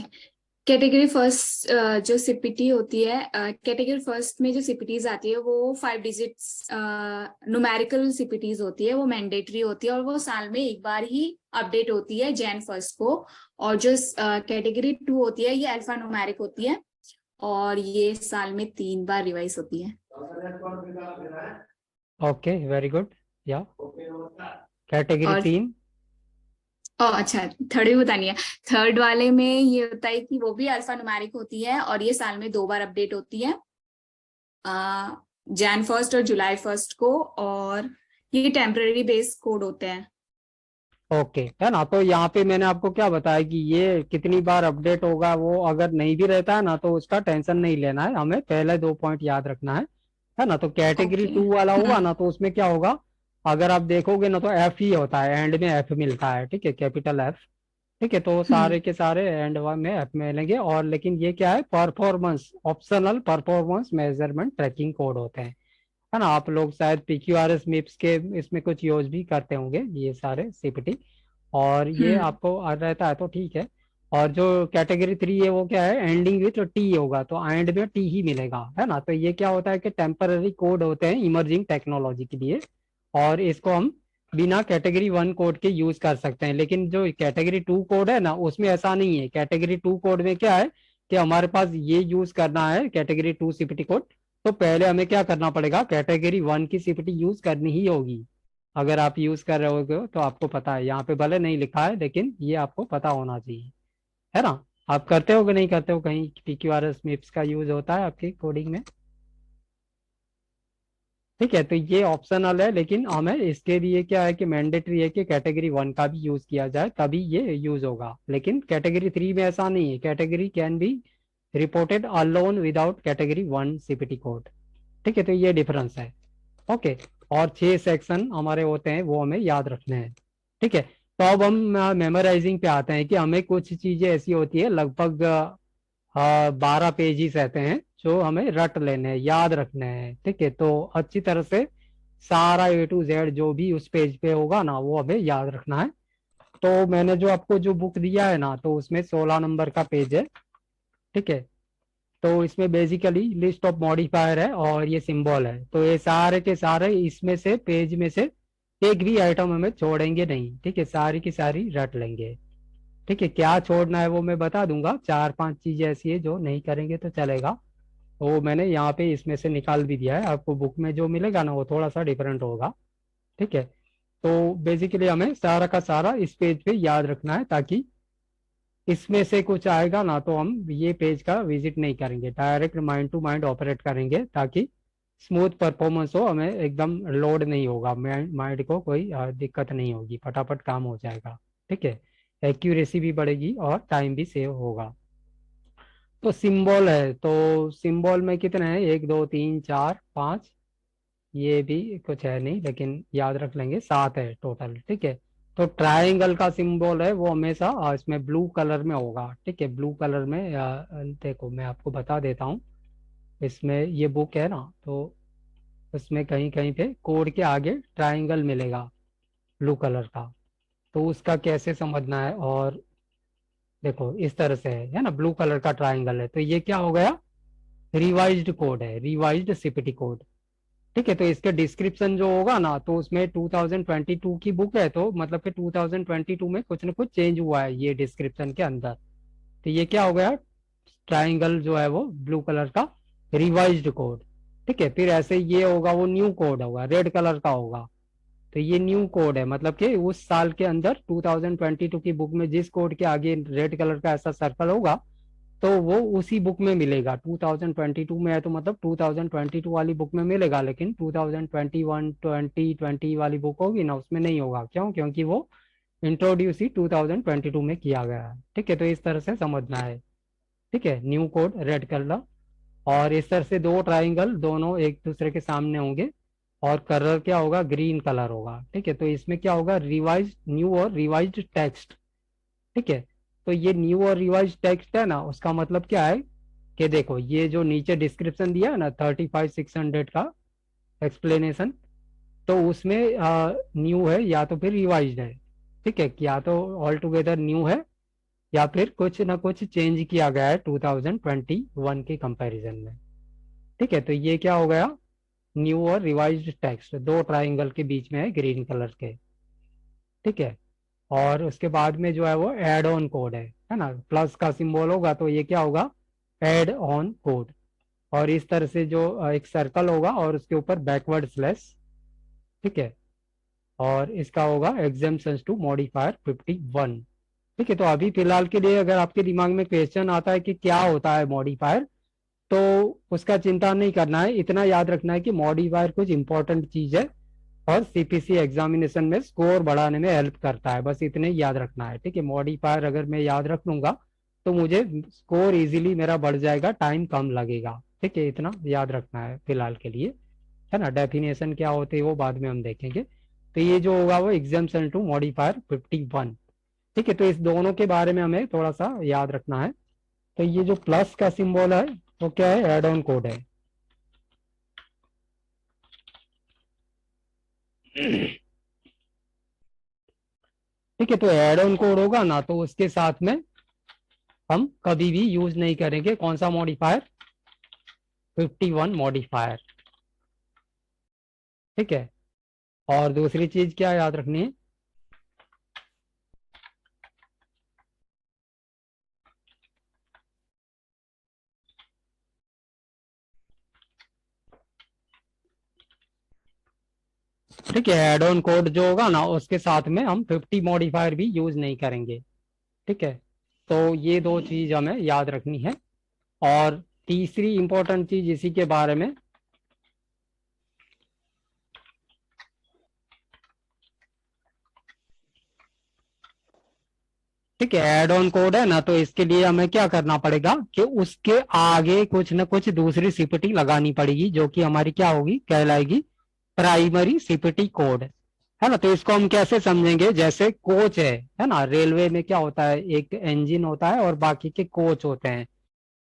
कैटेगरी फर्स्ट जो सीपीटी होती है, कैटेगरी फर्स्ट में जो सीपीटीज आती है वो 5 डिजिट्स न्यूमेरिकल सीपीटीज होती है, वो मैंडेटरी होती है और वो साल में एक बार ही अपडेट होती है जैन फर्स्ट को। और जो कैटेगरी 2 होती है ये अल्फा न्यूमेरिक होती है और ये साल में 3 बार रिवाइज होती है। Okay, very good. या कैटेगरी और 3। अच्छा, थर्ड भी बतानी है। थर्ड वाले में ये होता है कि वो भी अल्फा न्यूमेरिक होती है और ये साल में 2 बार अपडेट होती है, जैन फर्स्ट और जुलाई फर्स्ट को, और ये टेम्पररी बेस कोड होते हैं। ओके, है ना। तो यहाँ पे मैंने आपको क्या बताया कि ये कितनी बार अपडेट होगा, वो अगर नहीं भी रहता है ना तो उसका टेंशन नहीं लेना है, हमें पहले 2 पॉइंट याद रखना है ना। तो कैटेगरी ओके। 2 वाला होगा ना तो उसमें क्या होगा, अगर आप देखोगे ना तो एफ ही होता है, एंड में एफ मिलता है, ठीक है, कैपिटल एफ। ठीक है, तो सारे के सारे एंड में एफ मिलेंगे। और लेकिन ये क्या है, performance optional performance measurement tracking code होते हैं, है ना। आप लोग शायद PQRS मिप्स के इसमें कुछ यूज भी करते होंगे ये सारे सीपीटी, और ये आपको रहता है तो ठीक है। और जो कैटेगरी 3 है वो क्या है, एंडिंग विथ टी होगा, तो एंड में टी ही मिलेगा, है ना। तो ये क्या होता है कि टेम्पररी कोड होते हैं इमर्जिंग टेक्नोलॉजी के लिए, और इसको हम बिना कैटेगरी 1 कोड के यूज कर सकते हैं। लेकिन जो कैटेगरी 2 कोड है ना उसमें ऐसा नहीं है। कैटेगरी 2 कोड में क्या है कि हमारे पास ये यूज करना है कैटेगरी 2 सीपीटी कोड, तो पहले हमें क्या करना पड़ेगा, कैटेगरी 1 की सीपीटी यूज करनी ही होगी। अगर आप यूज कर रहे हो तो आपको पता है, यहाँ पे भले नहीं लिखा है लेकिन ये आपको पता होना चाहिए, है ना। आप करते हो कि नहीं करते हो, कहीं PQRS मिप्स का यूज होता है आपकी कोडिंग में। ठीक है, तो ये ऑप्शनल है, लेकिन हमें इसके लिए क्या है कि मैंडेटरी है कि कैटेगरी 1 का भी यूज किया जाए तभी ये यूज होगा। लेकिन कैटेगरी 3 में ऐसा नहीं है, category can be reported alone without category 1 CPT code. ठीक है, तो ये डिफरेंस है। ओके, और 6 सेक्शन हमारे होते हैं वो हमें याद रखने हैं। ठीक है, तो अब हम मेमोराइजिंग पे आते हैं कि हमें कुछ चीजें ऐसी होती है, लगभग 12 पेजेस रहते हैं जो हमें रट लेने हैं, याद रखने हैं। ठीक है, तो अच्छी तरह से सारा A to Z जो भी उस पेज पे होगा ना वो हमें याद रखना है। तो मैंने जो आपको जो बुक दिया है ना तो उसमें 16 नंबर का पेज है, ठीक है। तो इसमें बेसिकली लिस्ट ऑफ मॉडिफायर है और ये सिंबल है, तो ये सारे के सारे इसमें से पेज में से एक भी आइटम हमें छोड़ेंगे नहीं, ठीक है, सारी की सारी रट लेंगे। ठीक है, क्या छोड़ना है वो मैं बता दूंगा, 4-5 चीजें ऐसी है जो नहीं करेंगे तो चलेगा। वो मैंने यहाँ पे इसमें से निकाल भी दिया है, आपको बुक में जो मिलेगा ना वो थोड़ा सा डिफरेंट होगा। ठीक है, तो बेसिकली हमें सारा का सारा इस पेज पे याद रखना है, ताकि इसमें से कुछ आएगा ना तो हम ये पेज का विजिट नहीं करेंगे, direct mind to mind operate करेंगे, ताकि स्मूथ परफॉर्मेंस हो, हमें एकदम लोड नहीं होगा, माइंड को कोई दिक्कत नहीं होगी, फटाफट काम हो जाएगा। ठीक है, एक्यूरेसी भी बढ़ेगी और टाइम भी सेव होगा। तो सिंबल है, तो सिंबल में कितने हैं, 1 2 3 4 5, ये भी कुछ है नहीं लेकिन याद रख लेंगे, 7 है टोटल। ठीक है, तो ट्रायंगल का सिंबल है वो हमेशा इसमें ब्लू कलर में होगा। ठीक है, ब्लू कलर में देखो मैं आपको बता देता हूँ, इसमें ये बुक है ना, तो उसमें कहीं कहीं पे कोड के आगे ट्रायंगल मिलेगा ब्लू कलर का, तो उसका कैसे समझना है। और देखो इस तरह से है ना, ब्लू कलर का ट्रायंगल है, तो ये क्या हो गया, रिवाइज्ड कोड है, रिवाइज्ड सीपीटी कोड। ठीक है, तो इसके डिस्क्रिप्शन जो होगा ना, तो उसमें 2022 की बुक है, तो मतलब कि 2022 में कुछ ना कुछ चेंज हुआ है ये डिस्क्रिप्शन के अंदर। तो ये क्या हो गया, ट्राइंगल जो है वो ब्लू कलर का रिवाइज्ड कोड। ठीक है, फिर ऐसे ये होगा वो न्यू कोड होगा, रेड कलर का होगा, तो ये न्यू कोड है, मतलब कि उस साल के अंदर 2022 की बुक में जिस कोड के आगे रेड कलर का ऐसा सर्कल होगा, तो वो उसी बुक में मिलेगा। 2022 में है तो मतलब 2022 वाली बुक में मिलेगा, लेकिन 2021 2020 वाली बुक होगी ना, उसमें नहीं होगा। क्यों, क्योंकि वो इंट्रोड्यूस ही 2022 में किया गया है। ठीक है, तो इस तरह से समझना है। ठीक है, न्यू कोड रेड कलर, और इस तरह से दो ट्राइंगल दोनों एक दूसरे के सामने होंगे, और कलर क्या होगा, ग्रीन कलर होगा। ठीक है, तो इसमें क्या होगा, रिवाइज न्यू और रिवाइज्ड टेक्स्ट। ठीक है, तो ये न्यू और रिवाइज टेक्स्ट है ना, उसका मतलब क्या है कि देखो ये जो नीचे डिस्क्रिप्शन दिया है ना 35,600 का एक्सप्लेनेशन, तो उसमें न्यू है या तो फिर रिवाइज्ड है। ठीक है, या तो ऑल टुगेदर न्यू है या फिर कुछ ना कुछ चेंज किया गया है 2021 के कंपैरिजन में। ठीक है, तो ये क्या हो गया, न्यू और रिवाइज्ड टेक्स्ट, दो ट्राइंगल के बीच में है ग्रीन कलर के। ठीक है, और उसके बाद में जो है वो एड ऑन कोड है ना, प्लस का सिंबल होगा तो ये क्या होगा, एड ऑन कोड। और इस तरह से जो एक सर्कल होगा और उसके ऊपर बैकवर्ड स्लैश। ठीक है, और इसका होगा एग्जाम्पशंस टू मॉडिफायर 51। ठीक है, तो अभी फिलहाल के लिए अगर आपके दिमाग में क्वेश्चन आता है कि क्या होता है मॉडिफायर, तो उसका चिंता नहीं करना है, इतना याद रखना है कि मॉडिफायर कुछ इंपॉर्टेंट चीज है और सीपीसी एग्जामिनेशन में स्कोर बढ़ाने में हेल्प करता है, बस इतने ही याद रखना है। ठीक है, मॉडिफायर अगर मैं याद रख लूंगा तो मुझे स्कोर इजीली मेरा बढ़ जाएगा, टाइम कम लगेगा। ठीक है, इतना याद रखना है फिलहाल के लिए, है ना। डेफिनेशन क्या होती है वो बाद में हम देखेंगे। तो ये जो होगा वो एग्जाम्पशन टू मॉडिफायर 51। ठीक है, तो इस दोनों के बारे में हमें थोड़ा सा याद रखना है। तो ये जो प्लस का सिंबल है वो क्या है, एड ऑन कोड है। ठीक है, तो एड ऑन कोड होगा ना, तो उसके साथ में हम कभी भी यूज नहीं करेंगे कौन सा मॉडिफायर, 51 मॉडिफायर। ठीक है, और दूसरी चीज क्या याद रखनी है, ठीक है, एड ऑन कोड जो होगा ना उसके साथ में हम 50 मॉडिफायर भी यूज नहीं करेंगे। ठीक है, तो ये दो चीज हमें याद रखनी है। और तीसरी इंपॉर्टेंट चीज इसी के बारे में, ठीक है, एड ऑन कोड है ना, तो इसके लिए हमें क्या करना पड़ेगा कि उसके आगे कुछ ना कुछ दूसरी सीपीटी लगानी पड़ेगी, जो कि हमारी क्या होगी, कहलाएगी प्राइमरी सीपीटी कोड, है ना। तो इसको हम कैसे समझेंगे, जैसे कोच है ना, रेलवे में क्या होता है, एक इंजन होता है और बाकी के कोच होते हैं।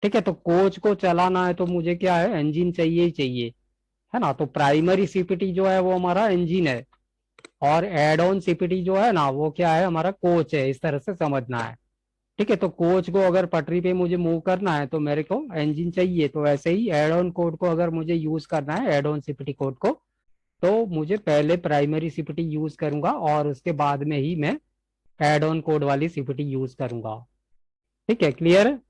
ठीक है, तो कोच को चलाना है तो मुझे क्या है, इंजन चाहिए ही चाहिए, है ना। तो प्राइमरी सीपीटी जो है वो हमारा इंजन है, और एड ऑन सीपीटी जो है ना वो क्या है, हमारा कोच है, इस तरह से समझना है। ठीक है, तो कोच को अगर पटरी पे मुझे मूव करना है तो मेरे को इंजन चाहिए, तो ऐसे ही एड ऑन कोड को अगर मुझे यूज करना है, एड ऑन सीपीटी कोड को, तो मुझे पहले प्राइमरी सीपीटी यूज करूंगा और उसके बाद में ही मैं एड ऑन कोड वाली सीपीटी यूज करूंगा। ठीक है, क्लियर है।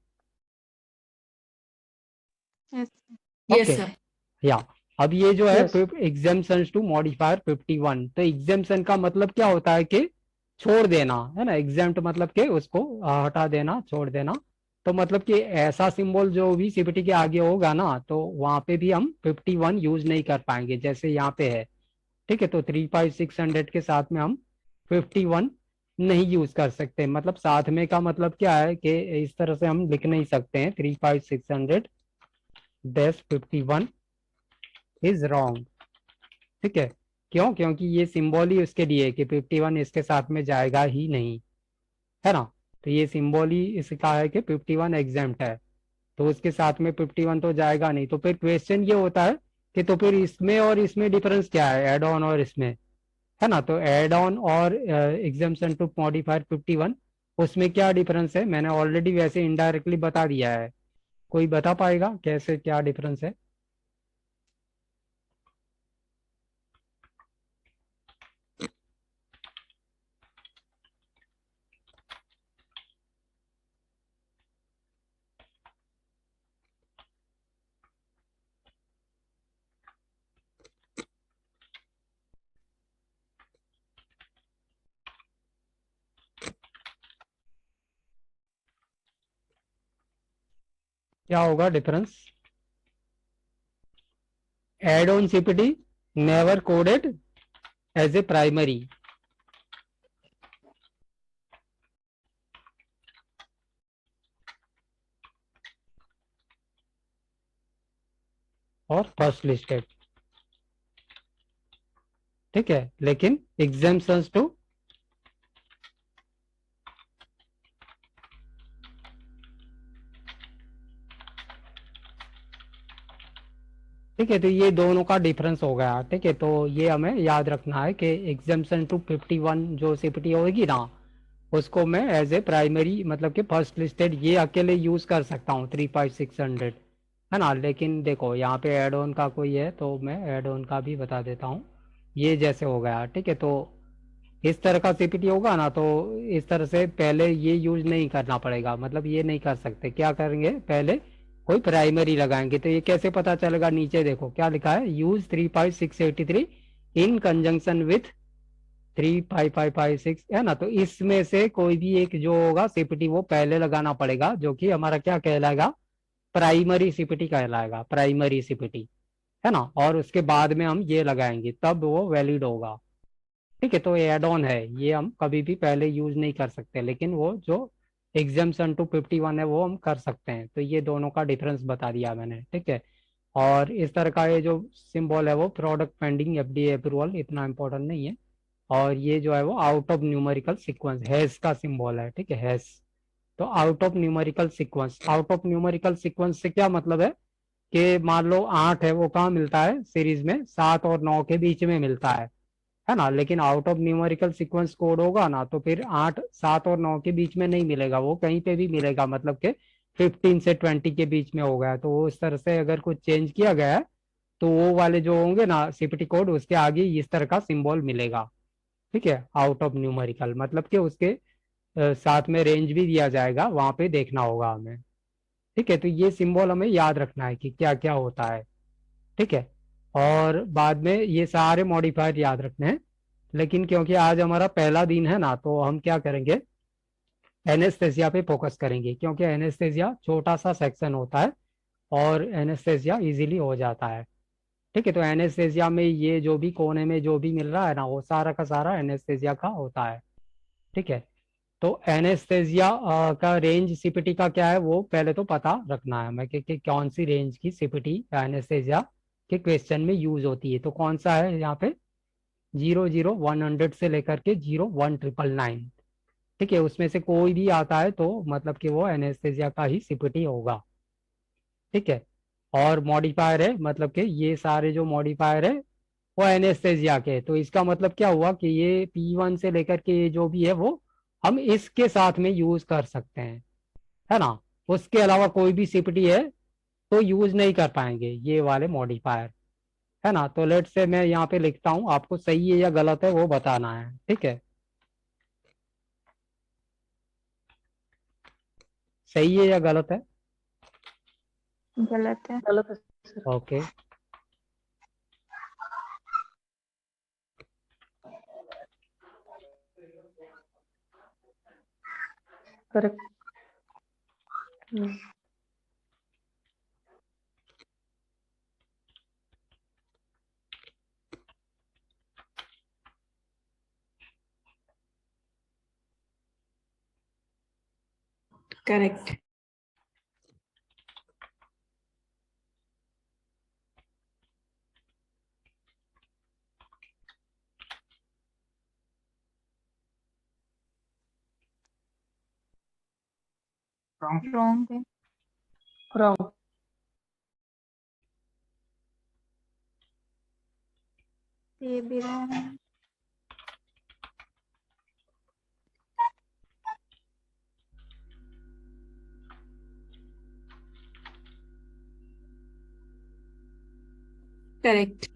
Yes. Yes, okay, sir. या अब ये जो है Yes. एग्जाम्पशन टू मॉडिफायर 51, तो एग्जाम्पशन का मतलब क्या होता है कि छोड़ देना, है ना। एग्जाम्प्ट मतलब कि उसको हटा देना, छोड़ देना। तो मतलब कि ऐसा सिंबल जो भी सीपीटी के आगे होगा ना, तो वहां पे भी हम 51 यूज नहीं कर पाएंगे, जैसे यहाँ पे है। ठीक है, तो 35,600 के साथ में हम 51 नहीं यूज कर सकते। मतलब साथ में का मतलब क्या है कि इस तरह से हम लिख नहीं सकते हैं 35600 डैश 51 इज रॉन्ग। ठीक है, क्यों? क्योंकि ये सिंबल ही उसके लिए है कि 51 इसके साथ में जाएगा ही नहीं, है ना। तो ये सिंबल ही इसका है कि 51 एग्जाम्प्ट है, तो उसके साथ में 51 तो जाएगा नहीं। तो फिर क्वेश्चन ये होता है कि तो फिर इसमें और इसमें डिफरेंस क्या है, एड ऑन और इसमें, है ना। तो एड ऑन और एग्जाम्पशन टू मॉडिफायर 51, उसमें क्या डिफरेंस है, मैंने ऑलरेडी वैसे इनडायरेक्टली बता दिया है। कोई बता पाएगा कैसे क्या डिफरेंस है? क्या होगा difference? Add on CPT never coded as a primary, और फर्स्ट लिस्टेड। ठीक है, लेकिन एग्जाम्पशंस टू, ठीक है, तो ये दोनों का डिफरेंस हो गया। ठीक है, तो ये हमें याद रखना है कि एग्जाम्पशन टू 51 जो सीपीटी होगी ना, उसको मैं एज ए प्राइमरी मतलब कि फर्स्ट लिस्टेड ये अकेले यूज कर सकता हूँ 35600, है ना। लेकिन देखो यहाँ पे एड ऑन का कोई है तो मैं एड ऑन का भी बता देता हूँ। ये जैसे हो गया, ठीक है, तो इस तरह का सीपीटी होगा ना, तो इस तरह से पहले ये यूज नहीं करना पड़ेगा। मतलब ये नहीं कर सकते, क्या करेंगे, पहले कोई प्राइमरी लगाएंगे। तो ये कैसे पता चलेगा, नीचे देखो क्या लिखा है, यूज 35683 इन कंजंक्शन विथ 35556, है ना। तो इसमें से कोई भी एक जो होगा सीपीटी वो पहले लगाना पड़ेगा, जो कि हमारा क्या कहलाएगा, प्राइमरी सीपीटी कहलाएगा, प्राइमरी सीपीटी, है ना। और उसके बाद में हम ये लगाएंगे तब वो वैलिड होगा। ठीक है, तो ये एड ऑन है, ये हम कभी भी पहले यूज नहीं कर सकते, लेकिन वो जो एग्जाम्पशन टू 51 है वो हम कर सकते हैं। तो ये दोनों का डिफरेंस बता दिया मैंने। ठीक है, और इस तरह का ये जो सिंबल है वो प्रोडक्ट पेंडिंग एफडीए अप्रूवल, इतना इंपॉर्टेंट नहीं है। और ये जो है वो out of numerical sequence hash का सिंबल है। ठीक है, हैश। तो out of numerical sequence, out of numerical sequence से क्या मतलब है कि मान लो 8 है, वो कहाँ मिलता है सीरीज में, 7 और 9 के बीच में मिलता है ना। लेकिन out of numerical sequence code होगा ना, तो फिर 8, 7 और 9 के बीच में नहीं मिलेगा, वो कहीं पे भी मिलेगा। मतलब कि 15 से 20 के बीच में हो गया, तो वो इस तरह से अगर कुछ चेंज किया गया है तो वो वाले जो होंगे ना सीपीटी कोड, उसके आगे इस तरह का सिंबल मिलेगा। ठीक है, आउट ऑफ न्यूमेरिकल मतलब कि उसके साथ में रेंज भी दिया जाएगा, वहां पे देखना होगा हमें। ठीक है, तो ये सिंबल हमें याद रखना है कि क्या क्या होता है। ठीक है, और बाद में ये सारे मॉडिफायर याद रखने हैं। लेकिन क्योंकि आज हमारा पहला दिन है ना, तो हम क्या करेंगे, एनेस्थेसिया पे फोकस करेंगे, क्योंकि एनेस्थेसिया छोटा सा सेक्शन होता है और एनेस्थेसिया इजीली हो जाता है। ठीक है, तो एनेस्थेसिया में ये जो भी कोने में जो भी मिल रहा है ना, वो सारा का सारा एनेस्थेसिया का होता है। ठीक है, तो एनेस्थेसिया का रेंज सीपीटी का क्या है वो पहले तो पता रखना है हमें कि कौन सी रेंज की सीपीटी एनेस्थेसिया के क्वेश्चन में यूज होती है। तो कौन सा है यहाँ पे, 00100 से लेकर के 01999। ठीक है, उसमें से कोई भी आता है तो मतलब कि वो एनेस्थेसिया का ही सीपीटी होगा। ठीक है, और मॉडिफायर है, मतलब कि ये सारे जो मॉडिफायर है वो एनेस्थेसिया के। तो इसका मतलब क्या हुआ कि ये P1 से लेकर के ये जो भी है वो हम इसके साथ में यूज कर सकते हैं, है ना। उसके अलावा कोई भी सीपीटी है तो यूज नहीं कर पाएंगे ये वाले मॉडिफायर, है ना। तो लेट से मैं यहाँ पे लिखता हूँ, आपको सही है या गलत है वो बताना है। ठीक है, सही है या गलत है? गलत है। गलत है sir. Okay, correct. Correct. Wrong. Wrong है. Wrong. ये भी wrong है. Correct.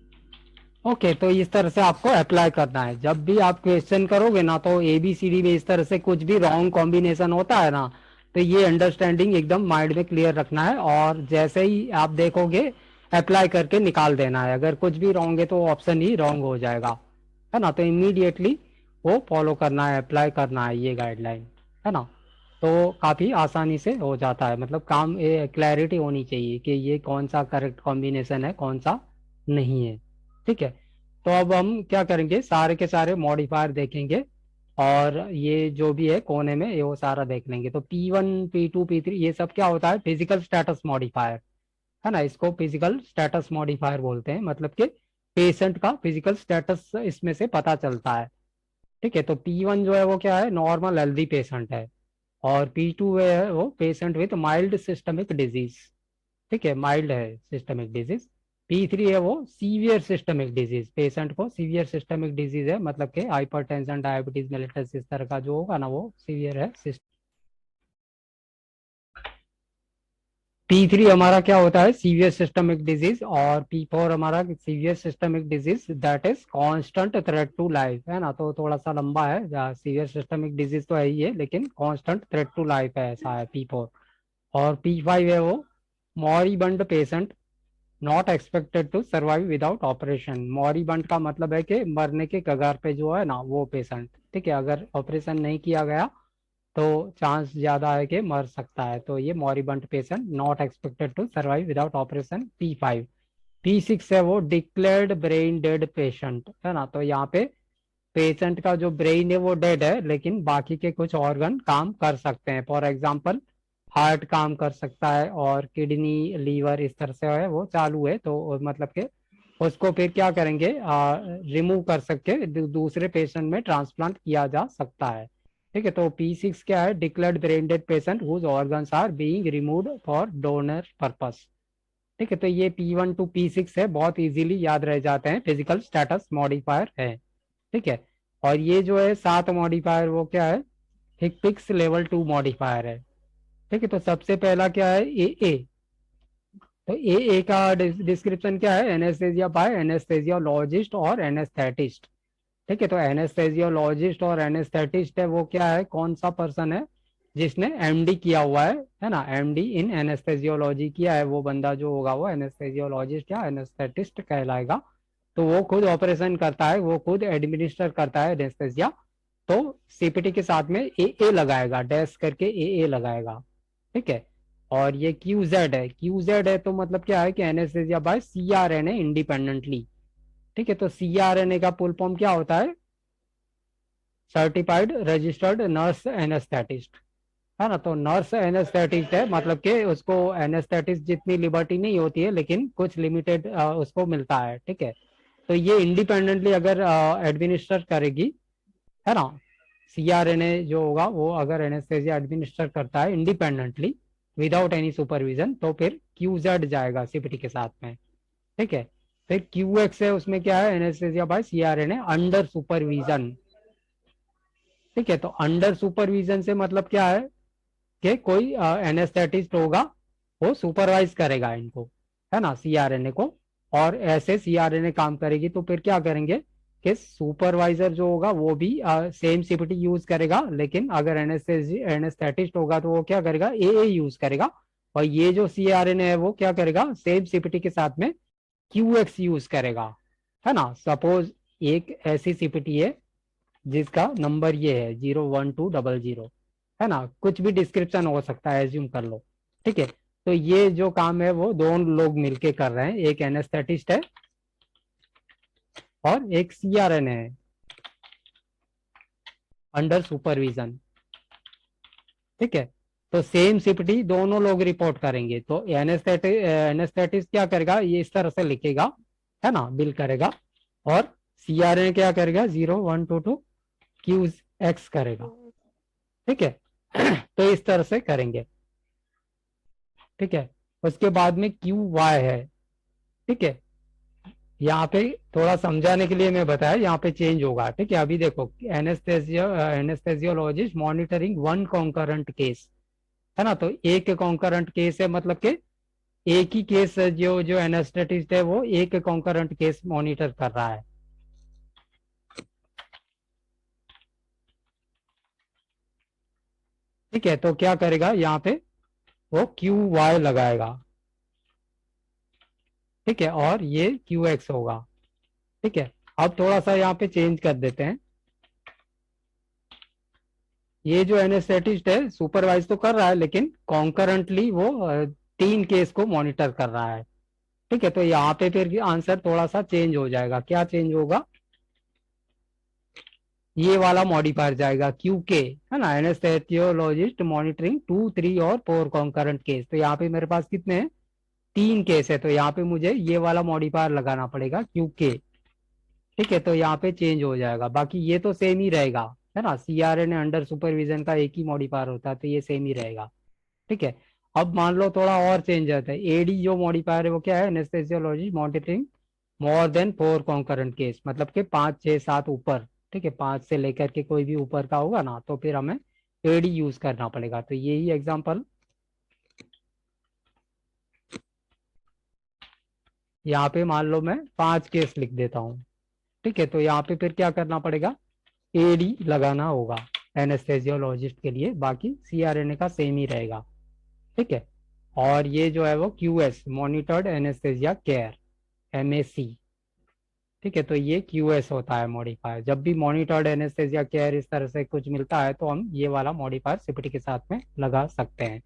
ओके तो इस तरह से आपको अप्लाई करना है. जब भी आप क्वेश्चन करोगे ना तो ABCD में इस तरह से कुछ भी रॉन्ग कॉम्बिनेशन होता है ना तो ये अंडरस्टैंडिंग एकदम माइंड में क्लियर रखना है और जैसे ही आप देखोगे अप्लाई करके निकाल देना है. अगर कुछ भी रॉन्ग है तो ऑप्शन ही रॉन्ग हो जाएगा, है ना. तो इमीडिएटली वो फॉलो करना है, अप्लाई करना है ये गाइडलाइन, है ना. तो काफ़ी आसानी से हो जाता है. मतलब काम क्लैरिटी होनी चाहिए कि ये कौन सा करेक्ट कॉम्बिनेशन है कौन सा नहीं है. ठीक है. तो अब हम क्या करेंगे, सारे के सारे मॉडिफायर देखेंगे और ये जो भी है कोने में ये वो सारा देख लेंगे. तो P1 P2 P3 ये सब क्या होता है, फिजिकल स्टेटस मॉडिफायर, है ना. इसको फिजिकल स्टेटस मॉडिफायर बोलते हैं. मतलब कि पेशेंट का फिजिकल स्टेटस इसमें से पता चलता है. ठीक है. तो P1 जो है वो क्या है, नॉर्मल हेल्दी पेशेंट है और P2 है वो patient with mild systemic disease. ठीक है, माइल्ड है सिस्टमिक डिजीज. P3 है वो सीवियर सिस्टमिक डिजीज, पेशेंट को सीवियर सिस्टमिक डिजीज है, मतलब कि हाइपरटेंशन डायबिटीज मेलिटस इस तरह का जो होगा ना वो सीवियर है. P3 हमारा क्या होता है, सीवियर सिस्टमिक डिजीज. और P4 हमारा severe systemic disease that is constant threat to life, है ना. तो थोड़ा सा लंबा है, सीवियर सिस्टमिक डिजीज तो है ही है लेकिन कांस्टेंट थ्रेट टू लाइफ है, ऐसा है P4. और P5 है वो moribund patient not expected to survive without operation. Moribund का मतलब है कि मरने के कगार पे जो है ना वो पेशेंट. ठीक है, अगर ऑपरेशन नहीं किया गया तो चांस ज्यादा है कि मर सकता है. तो ये moribund patient not expected to survive without operation P5. P6 है वो डिक्लेयर्ड ब्रेन डेड पेशेंट, है ना. तो यहाँ पे पेशेंट का जो ब्रेन है वो डेड है लेकिन बाकी के कुछ ऑर्गन काम कर सकते हैं. फॉर एग्जाम्पल हार्ट काम कर सकता है और किडनी लीवर इस तरह से है वो चालू है. तो मतलब के उसको फिर क्या करेंगे, रिमूव कर सके दूसरे पेशेंट में ट्रांसप्लांट किया जा सकता है. ठीक है. तो P6 क्या है, declared brain dead patient whose organs are being removed for donor purpose. ठीक है. तो ये P1 टू P6 है, बहुत इजीली याद रह जाते हैं, फिजिकल स्टेटस मॉडिफायर है. ठीक है. और ये जो है 7 मॉडिफायर वो क्या है, हिक्पिक्स लेवल 2 मॉडिफायर है. ठीक है. तो सबसे पहला क्या है, ए. तो ए का डिस्क्रिप्शन क्या है, एनेस्थेसिया बाय एनेस्थेसियोलॉजिस्ट और एनेस्थेटिस्ट. ठीक है. तो एनेस्थेसियोलॉजिस्ट और एनेस्थेटिस्ट है वो क्या है, कौन सा पर्सन है जिसने MD किया हुआ है ना. MD इन एनेस्थेसियोलॉजी किया है वो बंदा जो होगा वो एनेस्थेसियोलॉजिस्ट या एनेस्थेटिस्ट कहलाएगा. तो वो खुद ऑपरेशन करता है, वो खुद एडमिनिस्टर करता है एनेस्थेसिया. तो CPT के साथ में ए लगाएगा, डैश करके ए लगाएगा. ठीक है. और ये QZ है, QZ है तो मतलब क्या है कि एनेस्थेसिया बाय CRNA इंडिपेंडेंटली. ठीक है. तो CRNA का फुल फॉर्म क्या होता है, सर्टिफाइड रजिस्टर्ड नर्स एनेस्थेटिस्ट, है ना. तो नर्स एनेस्थेटिस्ट है मतलब कि उसको एनेस्थेटिस्ट जितनी लिबर्टी नहीं होती है लेकिन कुछ लिमिटेड उसको मिलता है. ठीक है. तो ये इंडिपेंडेंटली अगर एडमिनिस्टर करेगी, है ना. CRNA जो होगा वो अगर एनेस्थेसिया एडमिनिस्टर करता है इंडिपेंडेंटली विदाउट एनी सुपरविजन तो फिर QZ जाएगा CPT के साथ में. ठीक है. फिर QX है, उसमें क्या है, anaesthesia by CRNA under supervision. ठीक है. तो अंडर सुपरविजन से मतलब क्या है कि कोई एनेस्थेटिस्ट होगा वो सुपरवाइज करेगा इनको, है ना, CRNA को. और ऐसे CRNA काम करेगी तो फिर क्या करेंगे कि सुपरवाइजर जो होगा वो भी सेम CPT यूज करेगा लेकिन अगर एनेस्थेटिस्ट होगा तो वो क्या करेगा, AA यूज करेगा. और ये जो CRNA है वो क्या करेगा, सेम CPT के साथ में QX यूज करेगा, है ना. सपोज एक ऐसी CPT है जिसका नंबर ये है 01200, है ना. कुछ भी डिस्क्रिप्शन हो सकता है, एज्यूम कर लो. ठीक है. तो ये जो काम है वो दोनों लोग मिलके कर रहे हैं, एक एनेस्थेटिस्ट है और एक CRNA है अंडर सुपरविजन. ठीक है. तो सेम सीपीटी दोनों लोग रिपोर्ट करेंगे। तो एनेस्थेटिस्ट क्या करेगा, ये इस तरह से लिखेगा, है ना, बिल करेगा, और सीआरएन क्या करेगा, 0122 क्यू एक्स करेगा। ठीक है। तो इस तरह से करेंगे। ठीक है। उसके बाद में क्यू वाई है। ठीक है। यहाँ पे थोड़ा समझाने के लिए मैं बताया, यहाँ पे चेंज होगा। ठीक है। अभी देखो, anaesthesiologist monitoring one concurrent case, है ना। तो एक कॉन्करेंट केस है, मतलब कि एक ही केस, जो जो एनेस्थेटिस्ट है वो एक कॉन्करेंट केस मॉनिटर कर रहा है। ठीक है। तो क्या करेगा, यहाँ पे वो क्यू वाई लगाएगा। ठीक है। और ये क्यू एक्स होगा। ठीक है। अब थोड़ा सा यहाँ पे चेंज कर देते हैं। ये जो एनेस्थेटिस्ट है सुपरवाइज तो कर रहा है, लेकिन कॉन्करेंटली वो 3 केस को मॉनिटर कर रहा है। ठीक है। तो यहाँ पे फिर आंसर थोड़ा सा चेंज हो जाएगा। क्या चेंज होगा, ये वाला मॉडिफायर जाएगा क्यू के, है ना। एनेस्थेसियोलॉजिस्ट मॉनिटरिंग 2, 3 और 4 कॉन्करेंट केस। तो यहाँ पे मेरे पास कितने हैं, 3 केस है। तो यहाँ पे मुझे ये वाला मॉडिफायर लगाना पड़ेगा क्यू के। ठीक है। तो यहाँ पे चेंज हो जाएगा। बाकी ये तो सेम ही रहेगा, है ना। सीआरएन अंडर सुपरविजन का एक ही मॉडिफायर होता है, तो ये सेम ही रहेगा। ठीक है। अब मान लो थोड़ा और चेंज आता है। एडी जो मॉडिफायर है वो क्या है, anaesthesiology monitoring more than 4 concurrent case, मतलब कि 5, 6, 7 ऊपर। ठीक है। 5 से लेकर के कोई भी ऊपर का होगा ना, तो फिर हमें एडी यूज करना पड़ेगा। तो यही एग्जांपल यहाँ पे मान लो मैं 5 केस लिख देता हूँ। ठीक है। तो यहाँ पे फिर क्या करना पड़ेगा, एडी लगाना होगा एनेस्थेसियोलॉजिस्ट के लिए। बाकी सीआरएनए का सेम ही रहेगा। ठीक है। और ये जो है वो QS monitored anaesthesia care, MAC. ठीक है। तो ये क्यूएस होता है मॉडिफायर। जब भी मॉनिटर्ड एनेस्थेसिया केयर इस तरह से कुछ मिलता है, तो हम ये वाला मॉडिफायर सीपीटी के साथ में लगा सकते हैं।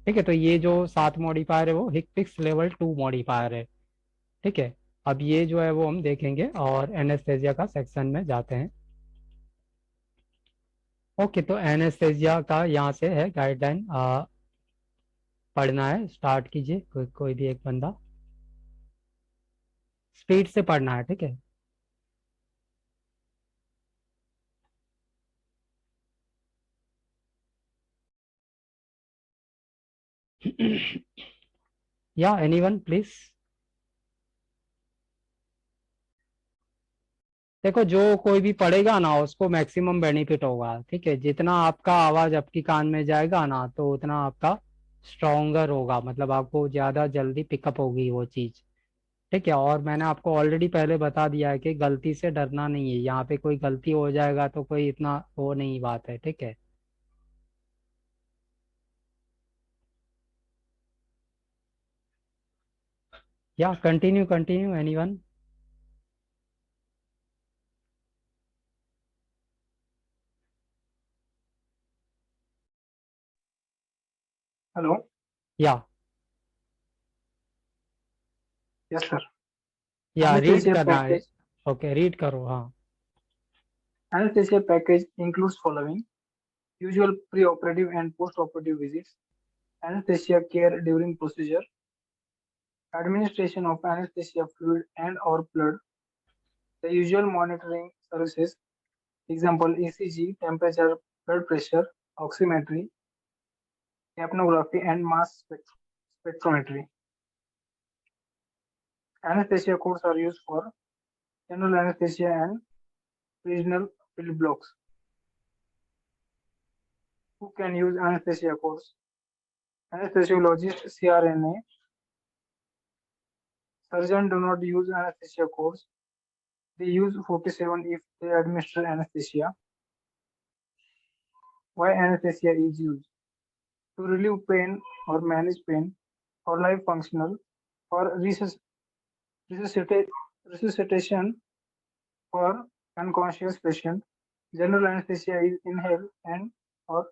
ठीक है। तो ये जो 7 मॉडिफायर है वो हिक्पिक्स लेवल 2 मॉडिफायर है। ठीक है। अब ये जो है वो हम देखेंगे, और एनेस्थेसिया का सेक्शन में जाते हैं। ओके। तो एनेस्थेसिया का यहाँ से है गाइडलाइन, पढ़ना है, स्टार्ट कीजिए। कोई भी एक बंदा स्पीड से पढ़ना है। ठीक है। या एनीवन प्लीज। देखो, जो कोई भी पढ़ेगा ना उसको मैक्सिमम बेनिफिट होगा। ठीक है। जितना आपका आवाज आपकी कान में जाएगा ना, तो उतना आपका स्ट्रोंगर होगा, मतलब आपको ज्यादा जल्दी पिकअप होगी वो चीज। ठीक है। और मैंने आपको ऑलरेडी पहले बता दिया है कि गलती से डरना नहीं है। यहाँ पे कोई गलती हो जाएगा तो कोई इतना वो नहीं बात है। ठीक है। या कंटिन्यू कंटिन्यू एनीवन। Hello. या Yes, sir. या रीड Anesthesia करना है। package. ओके, रीड करो। हाँ। Anesthesia package includes following: usual pre-operative and post-operative visits, anesthesia care during procedure, administration of anesthesia fluid and or blood, the usual monitoring services, example ECG, temperature, blood pressure, oximetry, capnography, and mass spectrometry. Anesthesia codes are used for general anesthesia and regional field blocks. Who can use anesthesia codes? Anesthesiologist, CRNA. Surgeons do not use anesthesia codes. They use 47 if they administer anesthesia. Why anesthesia is used? To relieve pain or manage pain, for life functional, for resuscitation for unconscious patient. General anesthesia is inhaled and or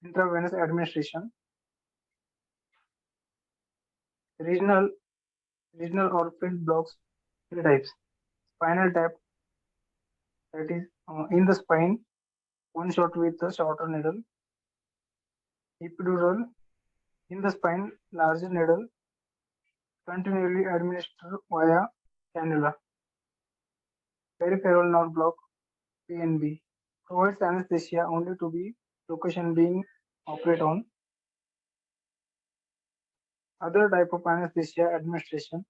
intravenous administration. Regional or field blocks, three types. Spinal tap, that is in the spine, one shot with a shorter needle. epidural in the spine, larger needle continually administered via cannula. Peripheral nerve block PNB provides anesthesia only to be location being operated on. Other type of anesthesia administration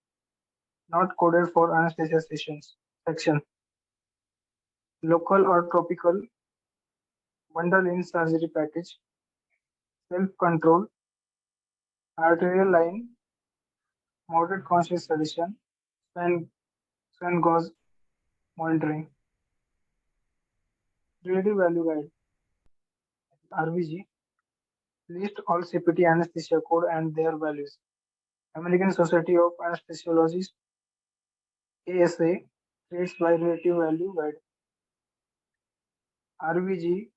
not coded for anesthesia section. Local or topical bundle in surgery package. Self-control. Arterial line. Moderate conscious sedation. Swan gauze monitoring. Relative value guide. RVG. List all CPT anesthesia code and their values. American Society of Anesthesiologists ASA rates by relative value guide. RVG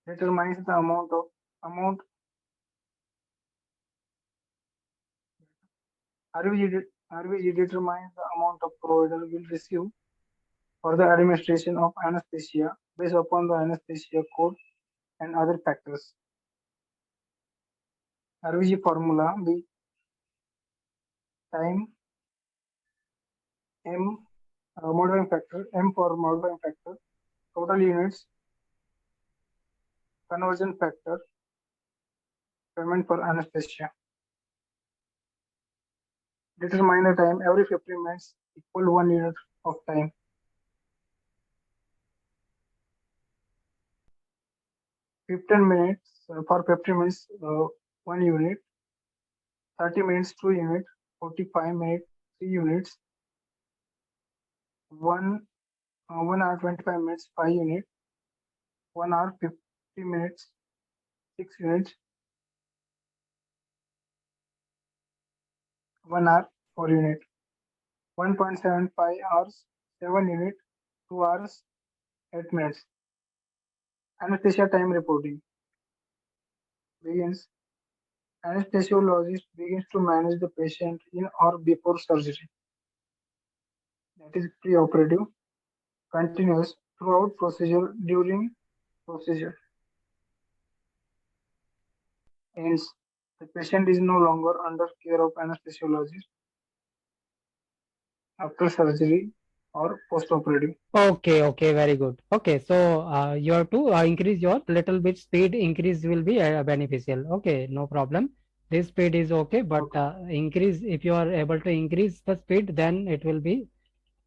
determines the amount RVG determines the amount of provider will receive for the administration of anesthesia based upon the anesthesia code and other factors. RVG formula B time M modifying factor, M for modifying factor, total units, conversion factor, payment for anesthesia. Determine the time every 15 minutes equal 1 unit of time. For 15 minutes 1 unit, 30 minutes 2 units, 45 minutes 3 units, 1 hour 25 minutes 5 units, 1 hour 50 minutes 6 units, 1 hour 4 unit, 1.75 hours 7 unit, 2 hours 8 minutes. Anesthesia time reporting begins. Anesthesiologist begins to manage the patient in or before surgery. That is preoperative. Continues throughout procedure, during procedure. Ends. The patient is no longer under care of anesthesiologist after surgery or post-operative. Okay, very good. Okay, so you have to increase your little bit speed. Increase will be beneficial. Okay, no problem. This speed is okay, but increase, if you are able to increase the speed, then it will be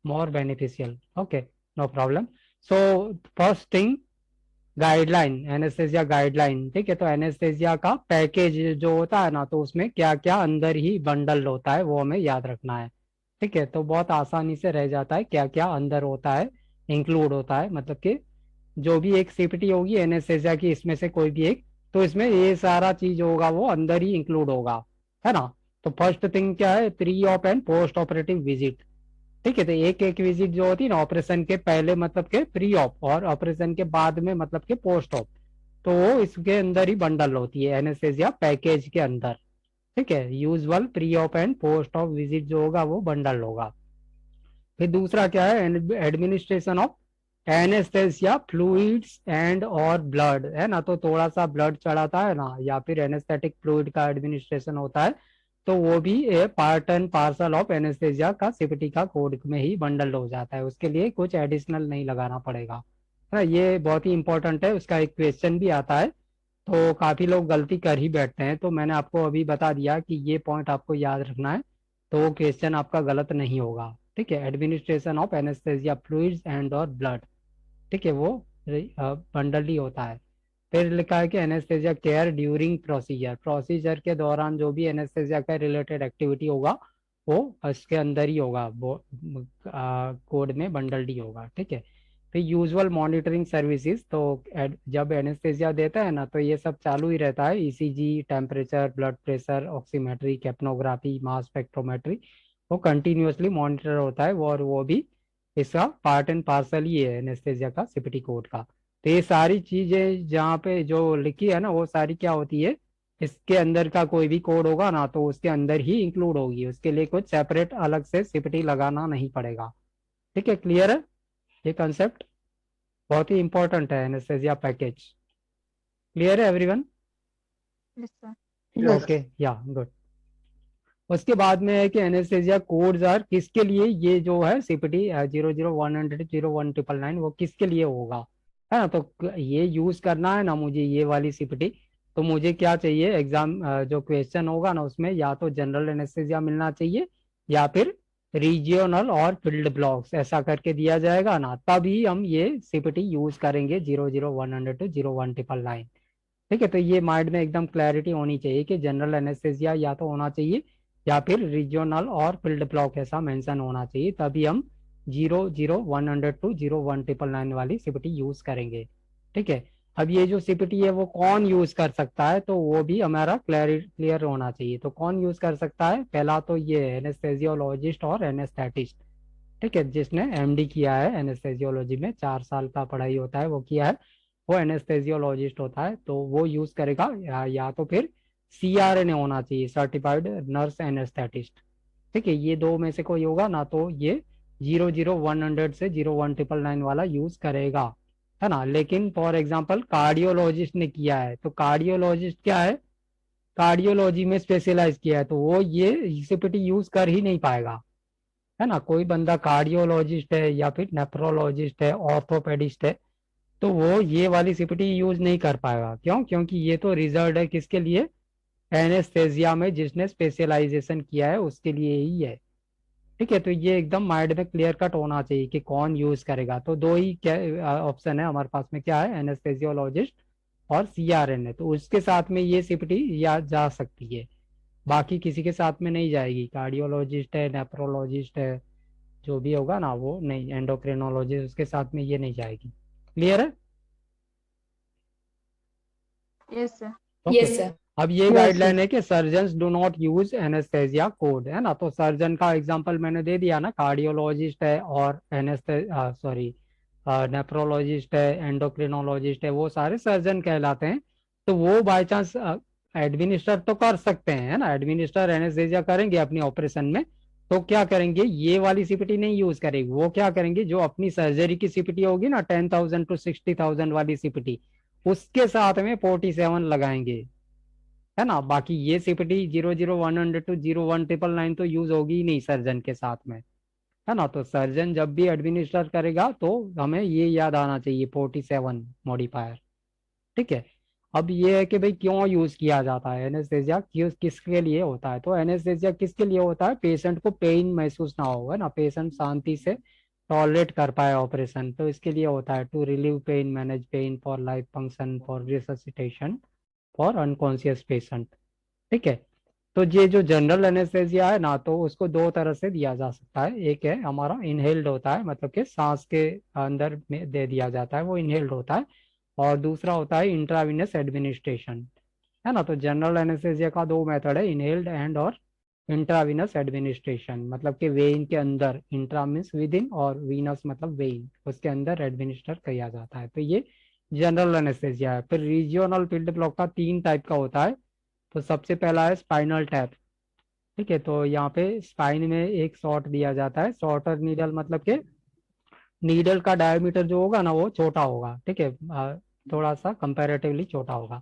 more beneficial. Okay, no problem. So first thing, guideline, anaesthesia guideline, ठीक है। तो anaesthesia का package जो होता है ना, तो उसमें क्या क्या अंदर ही बंडल होता है वो हमें याद रखना है, ठीक है। तो बहुत आसानी से रह जाता है क्या क्या अंदर होता है, इंक्लूड होता है, मतलब कि जो भी एक सीपीटी होगी एनेस्थेसिया की, इसमें से कोई भी एक, तो इसमें ये सारा चीज होगा वो अंदर ही इंक्लूड होगा, है ना। तो फर्स्ट थिंग क्या है, pre op and post operative visit, ठीक है। तो एक एक विजिट जो होती है ना, ऑपरेशन के पहले मतलब के प्री ऑप, और ऑपरेशन के बाद में मतलब के पोस्ट ऑप, तो वो इसके अंदर ही बंडल होती है एनेस्थेसिया पैकेज के अंदर, ठीक है। Usual pre op and post op visit जो होगा वो बंडल होगा। फिर दूसरा क्या है, administration of anaesthesia fluids and और ब्लड, है ना। तो थोड़ा सा ब्लड चढ़ाता है ना, या फिर एनेस्थेटिक फ्लूइड का एडमिनिस्ट्रेशन होता है, तो वो भी part and parcel of anaesthesia का सीपीटी का कोड में ही बंडल हो जाता है। उसके लिए कुछ एडिशनल नहीं लगाना पड़ेगा, है ना। ये बहुत ही इंपॉर्टेंट है, उसका एक क्वेश्चन भी आता है, तो काफी लोग गलती कर ही बैठते हैं। तो मैंने आपको अभी बता दिया कि ये पॉइंट आपको याद रखना है, तो वो क्वेश्चन आपका गलत नहीं होगा, ठीक है। Administration of anaesthesia fluids and और ब्लड, ठीक है, वो बंडल ही होता है। फिर लिखा है कि anaesthesia care during procedure, procedure के दौरान जो भी एनेस्थेसिया का रिलेटेड एक्टिविटी होगा वो इसके अंदर ही होगा, वो कोड में बंडल्ड ही होगा, ठीक है। फिर यूजुअल मॉनिटरिंग सर्विसेज, तो जब एनेस्थेसिया देता है ना, तो ये सब चालू ही रहता है, ECG, temperature, blood pressure, oximetry, capnography, mass spectrometry, वो कंटिन्यूअसली मॉनिटर होता है और वो भी इसका पार्ट एंड पार्सल ही है एनेस्थेसिया का सीपीटी कोड का। तो ये सारी चीजें जहाँ पे जो लिखी है ना, वो सारी क्या होती है, इसके अंदर का कोई भी कोड होगा ना, तो उसके अंदर ही इंक्लूड होगी, उसके लिए कुछ सेपरेट अलग से सीपीटी लगाना नहीं पड़ेगा, ठीक है। क्लियर है ये कंसेप्ट, बहुत ही इंपॉर्टेंट है एनेस्थेसिया पैकेज। क्लियर है everyone? Yes, sir. Yes. Okay या गुड। उसके बाद में है कि एनेस्थेसिया कोड्स आर किसके लिए, ये जो है सीपीटी 00100 01999 वो किसके लिए होगा, है ना। तो ये यूज करना है ना मुझे ये वाली सीपीटी, तो मुझे क्या चाहिए एग्जाम जो क्वेश्चन होगा ना उसमें या तो जनरल एनेस्थेसिया मिलना चाहिए या फिर रीजियोनल और फील्ड ब्लॉक्स ऐसा करके दिया जाएगा ना, तभी हम ये सीपीटी यूज करेंगे 00100 to 01999। ठीक है, तो ये माइंड में एकदम क्लैरिटी होनी चाहिए कि जनरल एनेस्थेसिया या तो होना चाहिए या फिर रीजनल और फील्ड ब्लॉक ऐसा मेंशन होना चाहिए, तभी हम 00100 टू 01999 वाली सीपीटी यूज करेंगे। ठीक है, अब ये जो सीपीटी है वो कौन यूज कर सकता है, तो वो भी हमारा क्लियर होना चाहिए। तो कौन यूज कर सकता है, पहला तो ये एनेस्थेसियोलॉजिस्ट और एनेस्थेटिस्ट। ठीक है, जिसने एमडी किया है एनेस्थेसियोलॉजी में 4 साल का पढ़ाई होता है वो किया है, वो एनेस्थेसियोलॉजिस्ट होता है, तो वो यूज करेगा या तो फिर सीआरएन होना चाहिए, सर्टिफाइड नर्स एनेस्थेटिस्ट। ठीक है, ये दो में से कोई होगा ना तो ये 00100 से 01999 वाला यूज करेगा, है ना। लेकिन फॉर एग्जांपल कार्डियोलॉजिस्ट ने किया है, तो कार्डियोलॉजिस्ट क्या है, कार्डियोलॉजी में स्पेशलाइज किया है, तो वो ये सीपीटी यूज कर ही नहीं पाएगा, है ना। कोई बंदा कार्डियोलॉजिस्ट है या फिर नेफ्रोलॉजिस्ट है, ऑर्थोपेडिस्ट है, तो वो ये वाली सीपीटी यूज नहीं कर पाएगा। क्यों, क्योंकि ये तो रिजर्व है किसके लिए, एनेस्थेसिया में जिसने स्पेशलाइजेशन किया है उसके लिए ही है। ठीक है, तो ये एकदम माइंड में क्लियर कट होना चाहिए कि कौन यूज करेगा। तो दो ही क्या ऑप्शन है हमारे पास में, क्या है, एनेस्थेसियोलॉजिस्ट और सीआरएन है, तो उसके साथ में ये सीपीटी या जा सकती है, बाकी किसी के साथ में नहीं जाएगी। कार्डियोलॉजिस्ट है, नेफ्रोलॉजिस्ट है, जो भी होगा ना वो नहीं, एंडोक्रिनोलॉजिस्ट उसके साथ में ये नहीं जाएगी। क्लियर है। Yes, sir. Okay Yes, sir. अब ये गाइडलाइन है कि surgeons do not use anaesthesia code, है ना। तो सर्जन का एग्जांपल मैंने दे दिया ना, कार्डियोलॉजिस्ट है और नेफ्रोलॉजिस्ट है, एंडोक्रिनोलॉजिस्ट है, वो सारे सर्जन कहलाते हैं। तो वो बाय चांस एडमिनिस्टर तो कर सकते हैं, है ना, एडमिनिस्टर एनेस्थेसिया करेंगे अपनी ऑपरेशन में, तो क्या करेंगे, ये वाली सीपीटी नहीं यूज करेंगे। वो क्या करेंगे, जो अपनी सर्जरी की सीपीटी होगी ना 10,000 to 60,000 वाली सीपीटी, उसके साथ में 47 लगाएंगे, है ना। बाकी ये सीपीटी 00100 to 01999 तो यूज होगी ही नहीं सर्जन के साथ में, है ना। तो सर्जन जब भी एडमिनिस्टर करेगा तो हमें ये याद आना चाहिए 47 मॉडिफायर। ठीक है, अब ये है कि भाई क्यों यूज किया जाता है एनेस्थेसिया, किसके लिए होता है। तो एनेस्थेसिया किसके लिए होता है, पेशेंट को पेन महसूस ना हो, है ना, पेशेंट शांति से टॉलरेट कर पाए ऑपरेशन, तो इसके लिए होता है, to relieve pain, manage pain, for life function, for resuscitation, for unconscious patient. ठीक है, तो ये जो जनरल एनेस्थेसिया है ना, तो उसको दो तरह से दिया जा सकता है। एक है हमारा इनहेल्ड होता है, मतलब कि सांस के अंदर में दे दिया जाता है, वो इनहेल्ड होता है। और दूसरा होता है इंट्राविनस एडमिनिस्ट्रेशन, है ना। तो जनरल एनेस्थेसिया का दो मेथड है, इनहेल्ड एंड और इंट्राविनस एडमिनिस्ट्रेशन, मतलब कि वेइन के अंदर, इंट्रा मीन्स विद इन और वीनस मतलब वेइन, उसके अंदर एडमिनिस्टर किया जाता है। तो ये जनरल एनेस्थेसिया है। फिर रीजियोनल फील्ड ब्लॉक का 3 टाइप का होता है। तो सबसे पहला है स्पाइनल टैप। ठीक है, तो यहाँ पे स्पाइन में एक शॉट दिया जाता है, शॉर्टर नीडल, मतलब कि नीडल का डायमीटर जो होगा ना वो छोटा होगा। ठीक है, थोड़ा सा कंपैरेटिवली छोटा होगा।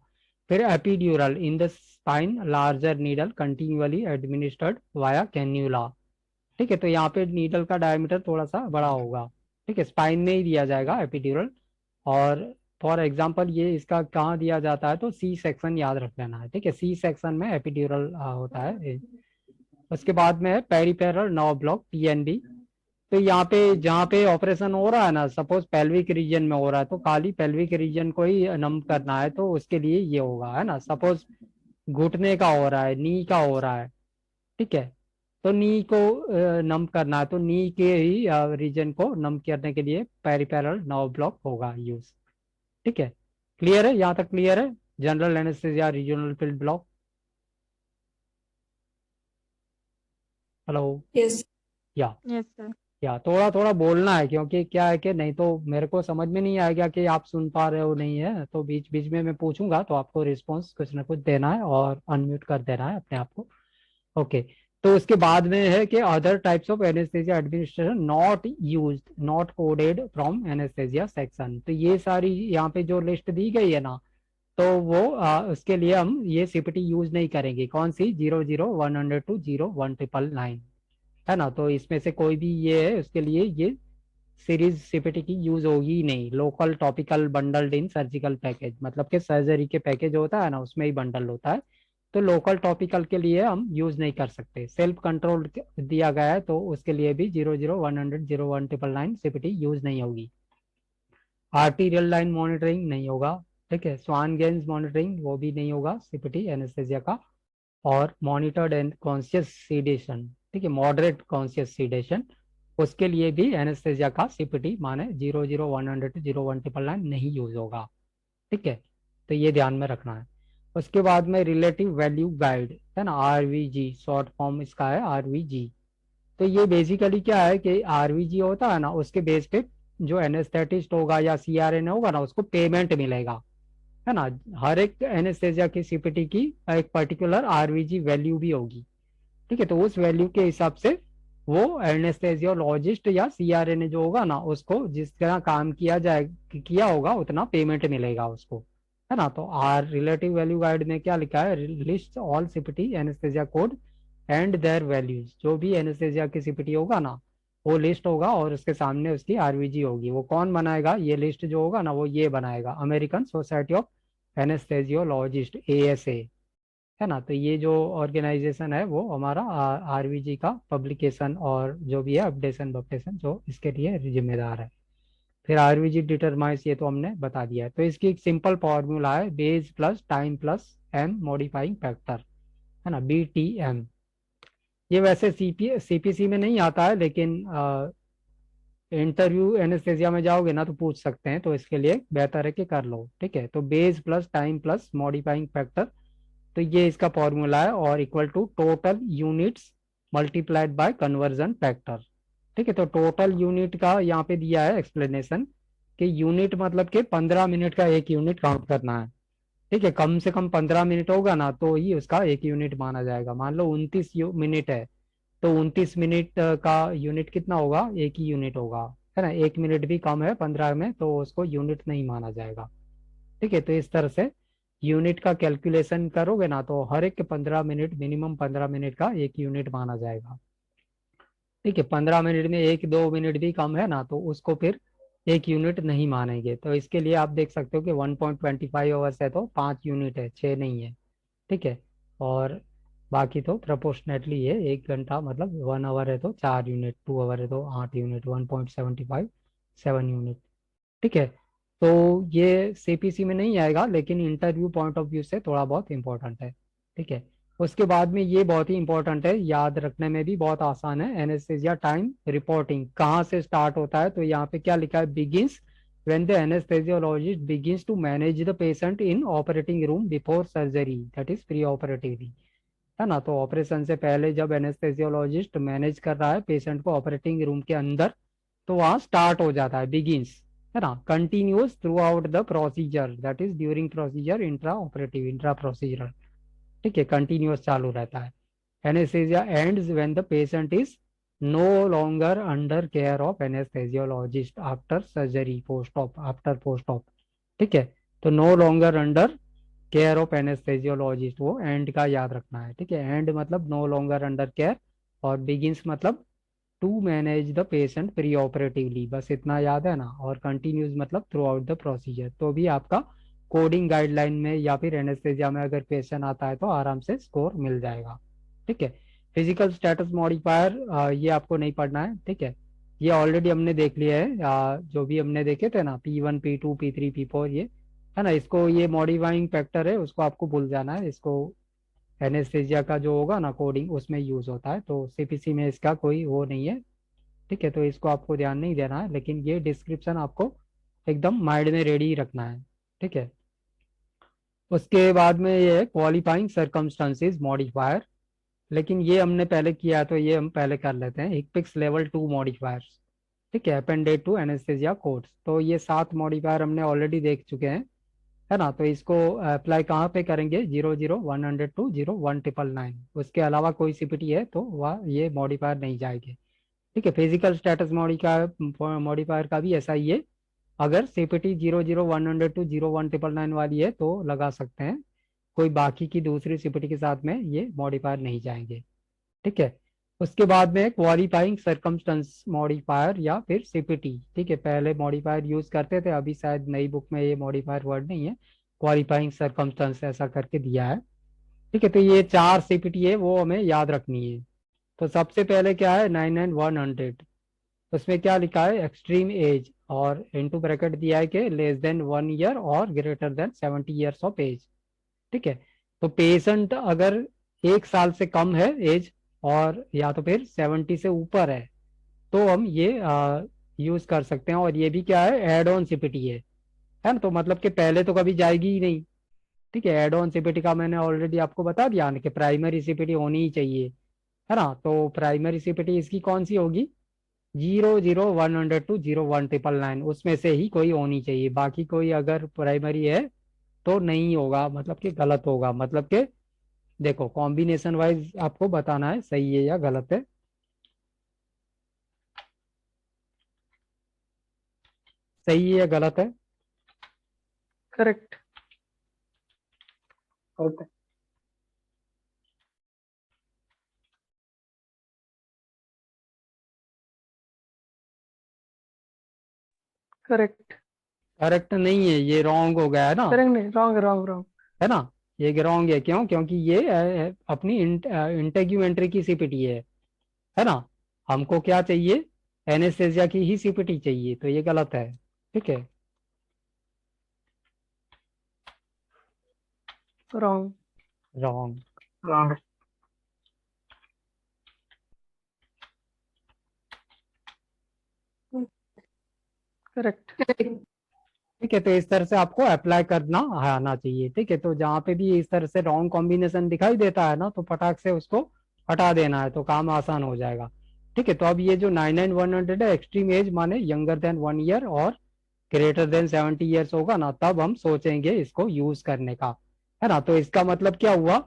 फिर epidural in the spine, larger needle continually administered via cannula. ठीक है, तो यहाँ पे नीडल का डायमीटर थोड़ा सा बड़ा होगा। ठीक है, स्पाइन में ही दिया जाएगा एपिड्यूरल। और फॉर एग्जांपल ये इसका कहाँ दिया जाता है, तो सी सेक्शन याद रख लेना है। ठीक है, सी सेक्शन में एपिड्यूरल होता है। उसके बाद में है पेरिफेरल नर्व ब्लॉक, पीएनबी। तो यहाँ पे जहाँ पे ऑपरेशन हो रहा है ना, सपोज पेल्विक रीजन में हो रहा है, तो खाली पेल्विक रीजन को ही नम करना है, तो उसके लिए ये होगा, है ना। सपोज घुटने का हो रहा है, नी का हो रहा है, ठीक है, तो नी को नम करना है, तो नी के ही रीजन को नम करने के लिए पेरिफेरल नर्व ब्लॉक होगा यूज। ठीक है, क्लियर है, यहाँ तक क्लियर है, general anaesthesia, regional field block. Hello. Yes. या Yes, sir. या थोड़ा थोड़ा बोलना है, क्योंकि क्या है कि नहीं तो मेरे को समझ में नहीं आएगा कि आप सुन पा रहे हो नहीं है, तो बीच बीच में मैं पूछूंगा तो आपको रिस्पॉन्स कुछ ना कुछ देना है और अनम्यूट कर देना है अपने आप को। ओके, तो उसके बाद में है कि other types of anaesthesia administration not used, not coded from anaesthesia section. तो ये सारी यहाँ पे जो लिस्ट दी गई है ना, तो वो उसके लिए हम ये सीपीटी यूज नहीं करेंगे। कौन सी? 00 100 to 01 999 है ना। तो इसमें से कोई भी ये है उसके लिए ये सीरीज सीपीटी की यूज होगी ही नहीं। लोकल टॉपिकल बंडल्ड इन सर्जिकल पैकेज, मतलब कि सर्जरी के पैकेज होता है ना उसमें ही बंडल होता है। तो लोकल टॉपिकल के लिए हम यूज नहीं कर सकते। सेल्फ कंट्रोल दिया गया है तो उसके लिए भी 00 100 01 999 सीपीटी यूज नहीं होगी। आर्टीरियल लाइन मॉनिटरिंग नहीं होगा, ठीक है। स्वान गेंस मॉनिटरिंग वो भी नहीं होगा सीपीटी एनेस्थेसिया का। और मॉनिटर्ड एंड कॉन्शियस सीडेशन, ठीक है, मॉडरेट कॉन्शियस सीडेशन, उसके लिए भी एनेस्थेसिया का सीपीटी माने 00 100 to 01 999 नहीं यूज होगा, ठीक है। तो ये ध्यान में रखना है। उसके बाद में रिलेटिव वैल्यू गाइड है ना, आरवीजी शॉर्ट फॉर्म इसका है आरवीजी। तो ये बेसिकली क्या है कि आरवीजी होता है ना उसके बेस पे जो एनेस्थेटिस्ट होगा या सीआरएन होगा ना उसको पेमेंट मिलेगा, है ना। हर एक एनेस्थेसिया की सीपीटी की एक पर्टिकुलर आरवीजी वैल्यू भी होगी, ठीक है। तो उस वैल्यू के हिसाब से वो एनेस्थेसियोलॉजिस्ट या सीआरएन जो होगा ना उसको जिस तरह काम किया होगा उतना पेमेंट मिलेगा उसको, है ना। तो आर रिलेटिव वैल्यू गाइड में क्या लिखा है? List all CPT anaesthesia code and there values. जो भी एनेस्थेसिया की सीपीटी होगा ना वो लिस्ट होगा और उसके सामने उसकी आरवीजी होगी। वो कौन बनाएगा ये लिस्ट जो होगा ना? वो ये बनाएगा, American society of anaesthesiologist, ASA, है ना। तो ये जो ऑर्गेनाइजेशन है वो हमारा आरवीजी का पब्लिकेशन और जो भी है अपडेशन बपडेशन जो इसके लिए जिम्मेदार है। फिर आरवीजी डिटरमाइंस, ये तो हमने बता दिया है। तो इसकी एक सिंपल फॉर्मूला है, base plus time plus M modifying factor, है ना, BTM। ये वैसे सीपीसी में नहीं आता है लेकिन इंटरव्यू एनेस्थेसिया में जाओगे ना तो पूछ सकते हैं, तो इसके लिए बेहतर है कि कर लो, ठीक है। तो base plus time plus modifying factor, तो ये इसका फॉर्मूला है, और equal to total units multiplied by conversion factor, ठीक है। तो टोटल यूनिट का यहाँ पे दिया है एक्सप्लेनेशन कि यूनिट मतलब कि 15 मिनट का एक यूनिट काउंट करना है, ठीक है। कम से कम 15 मिनट होगा ना तो ही उसका एक यूनिट माना जाएगा। मान लो 29 मिनट है तो 29 मिनट का यूनिट कितना होगा? एक ही यूनिट होगा, है ना। एक मिनट भी कम है 15 में तो उसको यूनिट नहीं माना जाएगा, ठीक है। तो इस तरह से यूनिट का कैलकुलेशन करोगे ना तो हर एक 15 मिनट मिनिमम 15 मिनट का एक यूनिट माना जाएगा, ठीक है। 15 मिनट में एक दो मिनट भी कम है ना तो उसको फिर एक यूनिट नहीं मानेंगे। तो इसके लिए आप देख सकते हो कि 1.25 आवर्स है तो 5 यूनिट है, 6 नहीं है, ठीक है। और बाकी तो प्रोपोर्शनेटली है, 1 घंटा मतलब 1 आवर है तो 4 यूनिट, 2 आवर है तो 8 यूनिट, 1.75 7 यूनिट, ठीक है। तो ये सीपीसी में नहीं आएगा लेकिन इंटरव्यू पॉइंट ऑफ व्यू से थोड़ा बहुत इंपॉर्टेंट है, ठीक है। उसके बाद में ये बहुत ही इंपॉर्टेंट है, याद रखने में भी बहुत आसान है। एनेस्थेसिया टाइम रिपोर्टिंग कहाँ से स्टार्ट होता है? तो यहाँ पे क्या लिखा है? Begins when the anesthesiologist begins to manage the patient in operating room before surgery, that is pre-operatively, है ना। तो ऑपरेशन से पहले जब एनेस्थेसियोलॉजिस्ट मैनेज कर रहा है पेशेंट को ऑपरेटिंग रूम के अंदर तो वहाँ स्टार्ट हो जाता है, बिगिंस, है ना। Continues throughout the procedure, that is during procedure, intra operative, intra procedural, ठीक है, कंटिन्यूस चालू रहता है। Anaesthesia ends when the patient is no longer under care of anaesthesiologist after surgery, post op, after post op, ठीक है। तो no longer under care of anaesthesiologist, वो end का याद रखना है, ठीक है। एंड मतलब नो लॉन्गर अंडर केयर, और बिगिंस मतलब to manage the patient pre operatively, बस इतना याद है ना। और कंटिन्यूज मतलब थ्रू आउट द प्रोसीजर। तो भी आपका कोडिंग गाइडलाइन में या फिर एनेस्थेसिया में अगर क्वेश्चन आता है तो आराम से स्कोर मिल जाएगा, ठीक है। फिजिकल स्टेटस मॉडिफायर ये आपको नहीं पढ़ना है, ठीक है। ये ऑलरेडी हमने देख लिया है, जो भी हमने देखे थे ना, P1 P2 P3 P4, ये है ना। इसको ये मॉडिफाइंग फैक्टर है, उसको आपको भूल जाना है। इसको एनेस्थेसिया का जो होगा ना कोडिंग उसमें यूज होता है, तो सीपीसी में इसका कोई वो नहीं है, ठीक है। तो इसको आपको ध्यान नहीं देना है, लेकिन ये डिस्क्रिप्शन आपको एकदम माइंड में रेडी रखना है, ठीक है। उसके बाद में ये है क्वालिफाइंग सर्कमस्टांसेस मॉडिफायर, लेकिन ये हमने पहले किया है तो ये हम पहले कर लेते हैं। इक्पिक्स लेवल 2 मॉडिफायर्स, ठीक है, अपेंडेड टू एनेस्थेसिया कोड्स। तो ये 7 मॉडिफायर हमने ऑलरेडी देख चुके हैं, है ना। तो इसको अप्लाई कहाँ पे करेंगे? 00 100 to 01 999, उसके अलावा कोई सीपीटी है तो वह ये मॉडिफायर नहीं जाएंगे, ठीक है। फिजिकल स्टेटस मॉडिफायर का भी ऐसा ही है अगर सीपीटी 00100 to 01999 वाली है तो लगा सकते हैं, कोई बाकी की दूसरी सीपीटी के साथ में ये मॉडिफायर नहीं जाएंगे। ठीक है। उसके बाद में क्वालिफाइंग सर्कमस्टेंस मॉडिफायर या फिर सीपीटी। ठीक है, पहले मॉडिफायर यूज करते थे, अभी शायद नई बुक में ये मॉडिफायर वर्ड नहीं है, क्वालिफाइंग सर्कमस्टेंस ऐसा करके दिया है। ठीक है, तो ये 4 सीपीटी है वो हमें याद रखनी है। तो सबसे पहले क्या है 99100, उसमें क्या लिखा है एक्सट्रीम एज, और इनटू ब्रैकेट दिया है कि लेस देन 1 ईयर और greater than 70 years of age. ठीक है, तो पेशेंट अगर 1 साल से कम है एज और या तो फिर 70 से ऊपर है तो हम ये यूज कर सकते हैं। और ये भी क्या है एड ऑन सीपीटी है ना, तो मतलब कि पहले तो कभी जाएगी ही नहीं। ठीक है, एड ऑन सीपीटी का मैंने ऑलरेडी आपको बता दिया ना कि प्राइमरी सीपीटी होनी ही चाहिए, है ना। तो प्राइमरी सीपीटी इसकी कौन सी होगी 00100 to 01999, उसमें से ही कोई होनी चाहिए, बाकी कोई अगर प्राइमरी है तो नहीं होगा, मतलब कि गलत होगा। मतलब कि देखो कॉम्बिनेशन वाइज आपको बताना है सही है या गलत है। सही है या गलत है। करेक्ट। ओके। करेक्ट। करेक्ट नहीं है, ये रॉन्ग हो गया है ना, करेक्ट नहीं, रॉन्ग रॉन्ग रॉन्ग। है ना। ये रॉन्ग है, क्यों? क्योंकि ये अपनी इंटेग्यूमेंट्री की सीपीटी है ना। हमको क्या चाहिए एनेस्थेसिया की ही सीपीटी चाहिए, तो ये गलत है। ठीक है, रॉन्ग। रॉन्ग। रॉन्ग। करेक्ट। ठीक है, तो इस तरह से आपको अप्लाई करना आना चाहिए। ठीक है, तो जहाँ पे भी इस तरह से रॉन्ग कॉम्बिनेशन दिखाई देता है ना तो फटाक से उसको हटा देना है, तो काम आसान हो जाएगा। ठीक है, तो अब ये जो 99100 है एक्सट्रीम एज माने यंगर देन 1 ईयर और ग्रेटर देन 70 ईयर्स होगा ना, तब हम सोचेंगे इसको यूज करने का, है ना। तो इसका मतलब क्या हुआ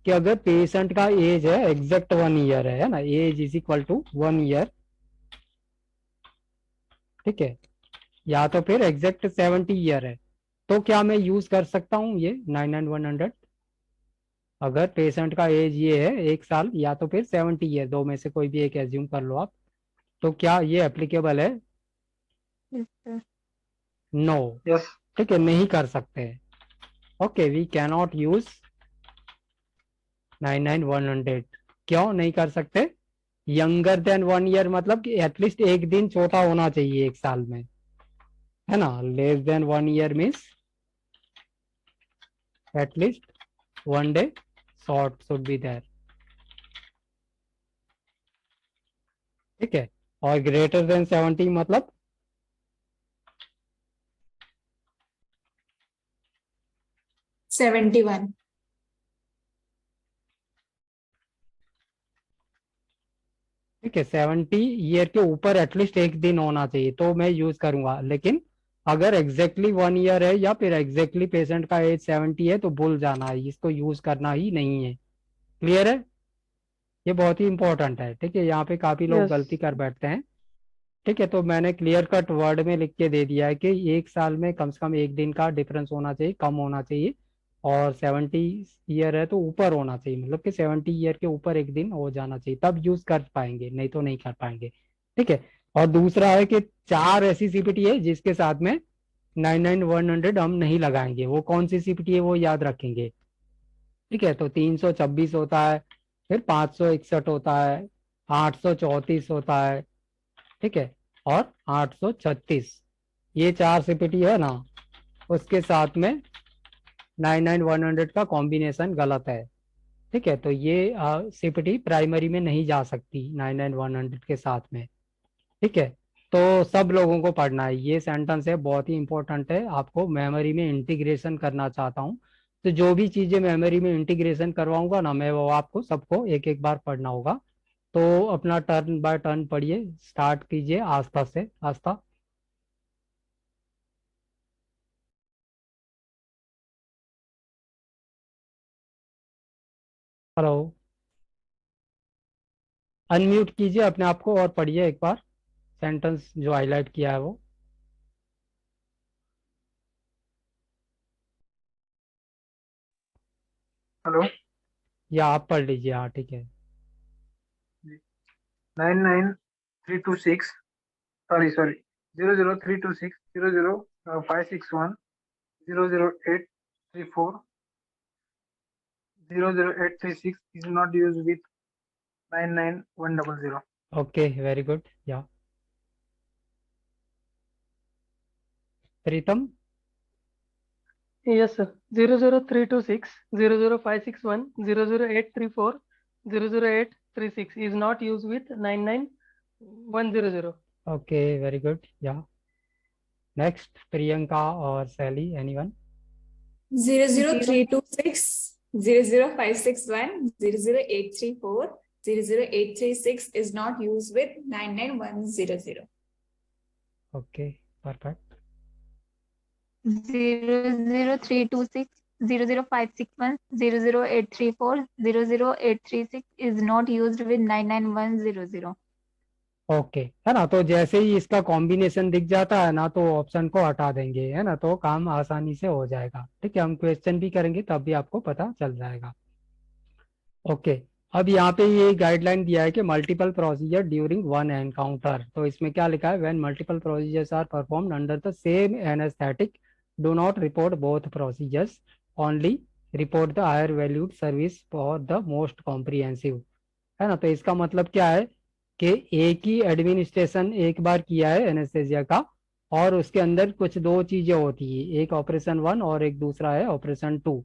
कि अगर पेशेंट का एज है एग्जैक्ट 1 ईयर है ना, age is equal to 1 year. ठीक है, या तो फिर एग्जैक्ट 70 ईयर है, तो क्या मैं यूज कर सकता हूँ ये 99100। अगर पेशेंट का एज ये है 1 साल या तो फिर 70 ईयर, दो में से कोई भी एक एज्यूम कर लो आप, तो क्या ये एप्लीकेबल है? नो। यस। ठीक है, नहीं कर सकते। Okay, we cannot use 99100। क्यों नहीं कर सकते? यंगर देन 1 ईयर मतलब कि एटलीस्ट एक दिन छोटा होना चाहिए 1 साल में, है ना। Less than 1 year means at least 1 day short should be there. ठीक है, और ग्रेटर देन 70 मतलब 71। ठीक है 70 ईयर के ऊपर एटलीस्ट एक दिन होना चाहिए तो मैं यूज करूंगा। लेकिन अगर एग्जैक्टली 1 ईयर है या फिर एग्जैक्टली पेशेंट का एज 70 है तो भूल जाना है, इसको यूज करना ही नहीं है। क्लियर है? ये बहुत ही इंपॉर्टेंट है। ठीक है, यहाँ पे काफी लोग यस। गलती कर बैठते हैं। ठीक है, तो मैंने क्लियर कट वर्ड में लिख के दे दिया है कि 1 साल में कम से कम एक दिन का डिफरेंस होना चाहिए, कम होना चाहिए, और 70 ईयर है तो ऊपर होना चाहिए, मतलब कि 70 ईयर के ऊपर एक दिन हो जाना चाहिए, तब यूज कर पाएंगे, नहीं तो नहीं कर पाएंगे। ठीक है, और दूसरा है कि 4 ऐसी सीपीटी है जिसके साथ में 99100 हम नहीं लगाएंगे। वो कौन सी सीपीटी है वो याद रखेंगे। ठीक है, तो 326 होता है, फिर 561 होता है, 834 होता है। ठीक है, और 836, ये 4 सीपीटी है ना, उसके साथ में 99100 का कॉम्बिनेशन गलत है। ठीक है, तो ये सीपीटी प्राइमरी में नहीं जा सकती 99100 के साथ में। ठीक है, तो सब लोगों को पढ़ना है, ये सेंटेंस है बहुत ही इंपॉर्टेंट है, आपको मेमोरी में इंटीग्रेशन करना चाहता हूँ। तो जो भी चीजें मेमोरी में इंटीग्रेशन करवाऊंगा ना मैं, वो आपको सबको एक एक बार पढ़ना होगा। तो अपना टर्न बाय टर्न पढ़िए, स्टार्ट कीजिए आस्था से आस्था। हेलो, अनम्यूट कीजिए अपने आप को और पढ़िए एक बार सेंटेंस जो हाईलाइट किया है वो। हेलो, या आप पढ़ लीजिए, हाँ ठीक है। 99326 sorry 00326 00561 00834 00836 is not used with 99100. Okay, very good. या प्रीतम। Yes, sir. 00326 00561 00834 00836 is not used with 99100. Okay, very good. या नेक्स्ट प्रियंका और Sally, anyone? 00326 00561 00834 00836 is not used with 99100. Okay, perfect. 00326 00561 00834 00836 is not used with 99100. Okay, है ना। तो जैसे ही इसका combination दिख जाता है ना, तो ऑप्शन को हटा देंगे, है ना, तो काम आसानी से हो जाएगा। ठीक है, हम क्वेश्चन भी करेंगे तब भी आपको पता चल जाएगा। ओके, अब यहाँ पे ये गाइडलाइन दिया है कि multiple procedure during one encounter. तो इसमें क्या लिखा है? When multiple procedures are performed under the same anaesthetic, do not report both procedures, only report the higher valued service for the most comprehensive. है ना। तो इसका मतलब क्या है कि एक ही एडमिनिस्ट्रेशन एक बार किया है एनेस्थेसिया का, और उसके अंदर कुछ दो चीजें होती है, एक ऑपरेशन 1 और एक दूसरा है ऑपरेशन 2।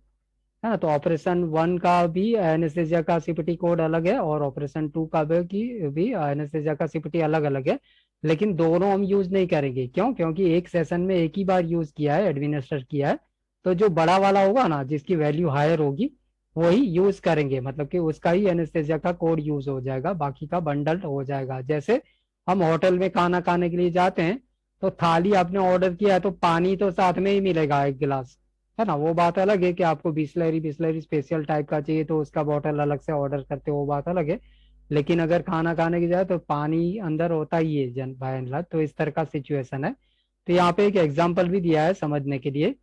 है ना। तो ऑपरेशन 1 का भी एनेस्थेसिया का सीपीटी कोड अलग है, और ऑपरेशन 2 का भी एनेस्थेसिया का सीपीटी अलग अलग है। लेकिन दोनों हम यूज नहीं करेंगे। क्यों? क्योंकि एक सेशन में एक ही बार यूज किया है, एडमिनिस्टर किया है। तो जो बड़ा वाला होगा ना, जिसकी वैल्यू हायर होगी, वही यूज करेंगे। मतलब कि उसका ही एनेस्थेसिया का कोड यूज हो जाएगा, बाकी का बंडल हो जाएगा। जैसे हम होटल में खाना खाने के लिए जाते हैं, तो थाली आपने ऑर्डर किया है तो पानी तो साथ में ही मिलेगा, एक गिलास। है ना। वो बात अलग है कि आपको बिस्लरी स्पेशल टाइप का चाहिए तो उसका बॉटल अलग से ऑर्डर करते हो, वो बात अलग है। लेकिन अगर खाना खाने की जाए तो पानी अंदर होता ही है जन बाय एंड लार्ज। तो इस तरह का सिचुएशन है। तो यहाँ पे एक एग्जाम्पल भी दिया है समझने के लिए।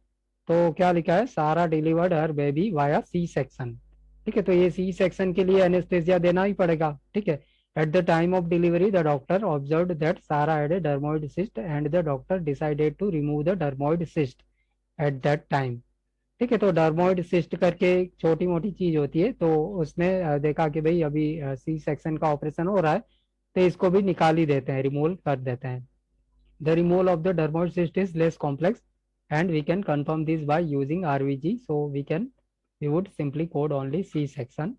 तो क्या लिखा है? सारा डिलीवर्ड हर बेबी वाया सी सेक्शन। ठीक है, तो ये सी सेक्शन के लिए एनेस्थेसिया देना ही पड़ेगा। ठीक है। At the time of delivery the doctor observed that Sara had a dermoid cyst and the doctor decided to remove the dermoid cyst at that time. ठीक है, तो डर्मोइड सिस्ट करके छोटी मोटी चीज होती है, तो उसने देखा कि भाई अभी सी सेक्शन का ऑपरेशन हो रहा है, तो इसको भी निकाल ही देते हैं, रिमूव कर देते हैं। The removal of the dermoid cyst is less complex and we can confirm this by using RVG. So we would simply code only C section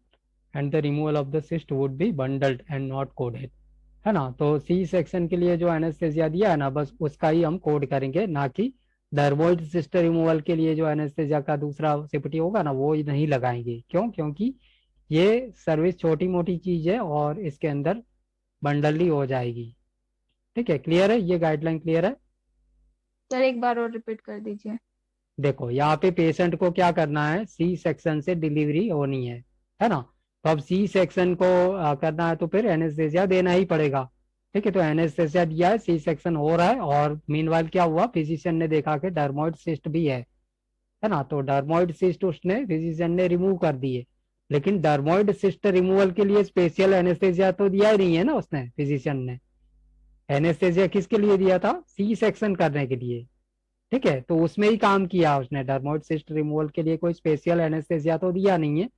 and the removal of the cyst would be bundled and not coded। है ना। तो C section के लिए जो anaesthesia दिया है ना, बस उसका ही हम कोड करेंगे, ना कि डर्मोइड सिस्ट रिमूवल के लिए जो एनेस्थेसिया का दूसरा सीपीटी होगा ना, वो नहीं लगाएंगे। क्यों? क्योंकि ये सर्विस छोटी मोटी चीज है और इसके अंदर बंडल ही हो जाएगी। ठीक है, क्लियर है? ये गाइडलाइन क्लियर है? सर एक बार और रिपीट कर दीजिए। देखो, यहाँ पे पेशेंट को क्या करना है? सी सेक्शन से डिलीवरी होनी है ना। तो अब सी सेक्शन को करना है तो फिर एनेस्थेसिया देना ही पड़ेगा। ठीक है, तो एनेस्थेसिया दिया है, सी सेक्शन हो रहा है, और मीनवाइल क्या हुआ? फिजिशियन ने देखा कि डर्मोइड सिस्ट भी है ना। तो डर्मोइड सिस्ट उसने फिजिशियन ने रिमूव कर दिए। लेकिन डर्मोइड सिस्ट रिमूवल के लिए स्पेशल एनेस्थेसिया तो दिया ही नहीं है ना उसने, फिजिशियन ने। एनेस्थेसिया किसके लिए दिया था? सी सेक्शन करने के लिए। ठीक है, तो उसमें ही काम किया उसने। डर्मोइड सिस्ट रिमूवल के लिए कोई स्पेशल एनेस्थेसिया तो दिया नहीं है।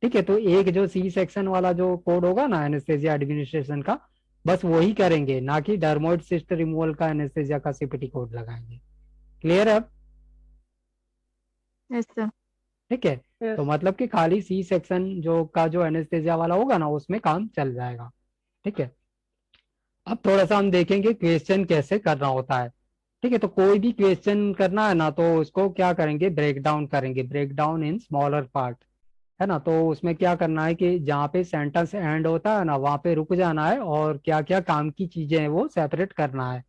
ठीक है, तो एक जो सी सेक्शन वाला जो कोड होगा ना एनेस्थेसिया एडमिनिस्ट्रेशन का, बस वही करेंगे, ना कि डर्मोइड सिस्ट रिमूवल का एनेस्थेसिया का सीपीटी कोड लगाएंगे। क्लियर है अब? Yes sir. ठीक है, Yes. तो मतलब कि खाली सी सेक्शन जो एनेस्थेसिया वाला होगा ना, उसमें काम चल जाएगा। ठीक है, अब थोड़ा सा हम देखेंगे क्वेश्चन कैसे करना होता है। ठीक है, तो कोई भी क्वेश्चन करना है ना, तो उसको क्या करेंगे? ब्रेक डाउन करेंगे, break down in smaller part. है ना। तो उसमें क्या करना है कि जहाँ पे सेंटेंस एंड होता है ना, वहाँ पे रुक जाना है, और क्या क्या काम की चीजें हैं वो सेपरेट करना है।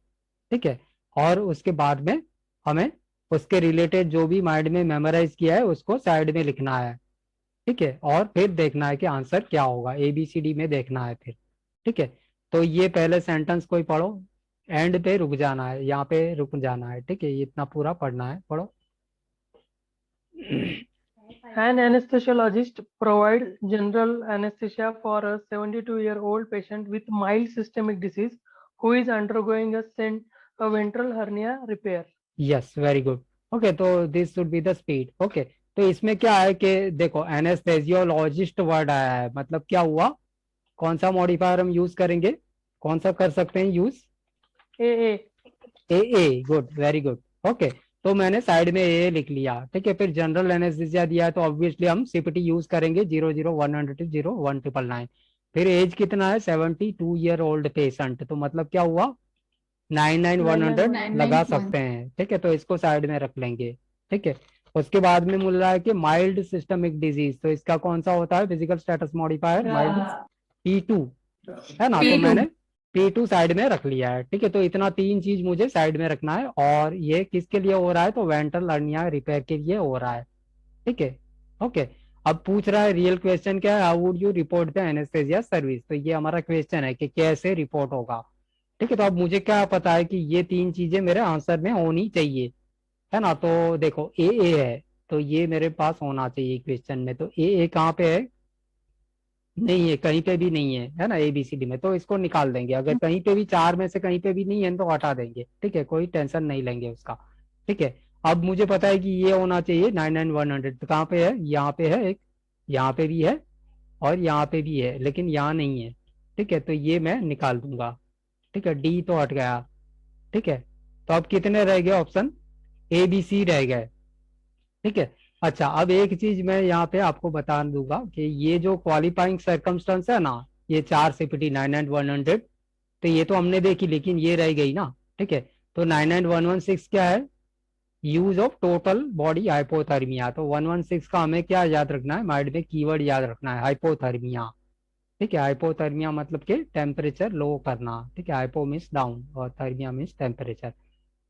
ठीक है, और उसके बाद में हमें उसके रिलेटेड जो भी माइंड में मेमोराइज किया है उसको साइड में लिखना है। ठीक है, और फिर देखना है कि आंसर क्या होगा, ABCD में देखना है फिर। ठीक है, तो ये पहले सेंटेंस कोई पढ़ो, एंड पे रुक जाना है, यहाँ पे रुक जाना है। ठीक है, ये इतना पूरा पढ़ना है, पढ़ो। An anesthesiologist provides general anesthesia for a 72-year-old patient with mild systemic disease who is undergoing a ventral hernia repair. Yes, very good. Okay, तो this should be the speed. Okay, तो इसमें क्या है कि देखो एनेस्थेसियोलॉजिस्ट वर्ड आया है, मतलब क्या हुआ, कौन सा मॉडिफायर हम यूज करेंगे, कौन सा कर सकते हैं यूज, AA. ए, गुड, वेरी गुड। ओके, तो मैंने साइड में ए लिख लिया, ठीक है। फिर जनरल एनेस्थीसिया दिया है तो ऑब्वियसली हम सीपीटी यूज करेंगे 00100 01999। फिर एज कितना है, 72-year-old पेशेंट, तो मतलब क्या हुआ, 99100 लगा 991. सकते हैं, ठीक है। तो इसको साइड में रख लेंगे, ठीक है। उसके बाद में मिल रहा है कि माइल्ड सिस्टमिक डिजीज, तो इसका कौन सा होता है, physical status modifier mild, P2 है ना। तो P2. मैंने P2 साइड में रख लिया है, ठीक है। तो इतना तीन चीज मुझे साइड में रखना है, और ये किसके लिए हो रहा है, तो वेंट्रल हर्निया रिपेयर के लिए हो रहा है, ठीक है। ओके, अब पूछ रहा है रियल क्वेश्चन क्या है, how would you report the anaesthesia service, तो ये हमारा क्वेश्चन है कि कैसे रिपोर्ट होगा, ठीक है। तो अब मुझे क्या पता है कि ये तीन चीजें मेरे आंसर में होनी चाहिए, है ना। तो देखो ए है, तो ये मेरे पास होना चाहिए क्वेश्चन में, तो ए कहाँ पे है, नहीं है, कहीं पे भी नहीं है ना ABCD में, तो इसको निकाल देंगे। अगर कहीं पे भी चार में से कहीं पे भी नहीं है तो हटा देंगे, ठीक है, कोई टेंशन नहीं लेंगे उसका, ठीक है। अब मुझे पता है कि ये होना चाहिए 99100, तो कहाँ पे है, यहाँ पे है एक, यहाँ पे भी है और यहाँ पे भी है, लेकिन यहाँ नहीं है, ठीक है। तो ये मैं निकाल दूंगा, ठीक है, डी तो हट गया, ठीक है। तो अब कितने रह गए ऑप्शन, ABC रह गए, ठीक है। अच्छा, अब एक चीज मैं यहाँ पे आपको बता दूंगा कि ये जो क्वालिफाइंग सर्कमस्टेंस है ना, ये 4 CPT 99100, तो ये तो हमने देखी, लेकिन ये रह गई ना, ठीक है। तो 99116 क्या है, use of total body hypothermia, तो 116 का हमें क्या याद रखना है, माइंड में कीवर्ड याद रखना है, हाइपोथर्मिया, ठीक है। हाइपोथर्मिया मतलब कि टेम्परेचर लो करना, ठीक है। हाइपो मीन्स डाउन और थर्मिया मीन्स टेम्परेचर,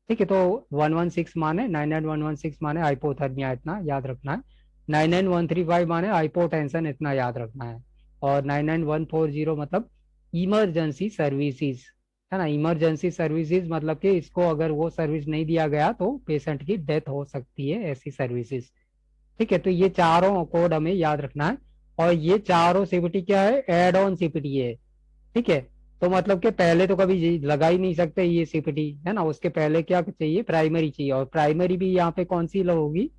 ठीक है। तो 116 माने 99116 माने हाइपोथर्मिया, इतना याद रखना है। 99135 माने हाइपोटेंशन, इतना याद रखना है। और 99140 मतलब इमरजेंसी सर्विसेज, है ना। इमरजेंसी सर्विसेज मतलब कि इसको अगर वो सर्विस नहीं दिया गया तो पेशेंट की डेथ हो सकती है, ऐसी सर्विसेज, ठीक है। तो ये चारों कोड हमें याद रखना है, और ये चारों सीपीटी क्या है, एड ऑन सीपीटी है, ठीक है। तो मतलब कि पहले तो कभी लगा ही नहीं सकते ये सीपीटी, है ना। उसके पहले क्या चाहिए, प्राइमरी चाहिए, और प्राइमरी भी यहाँ पे कौन सी होगी,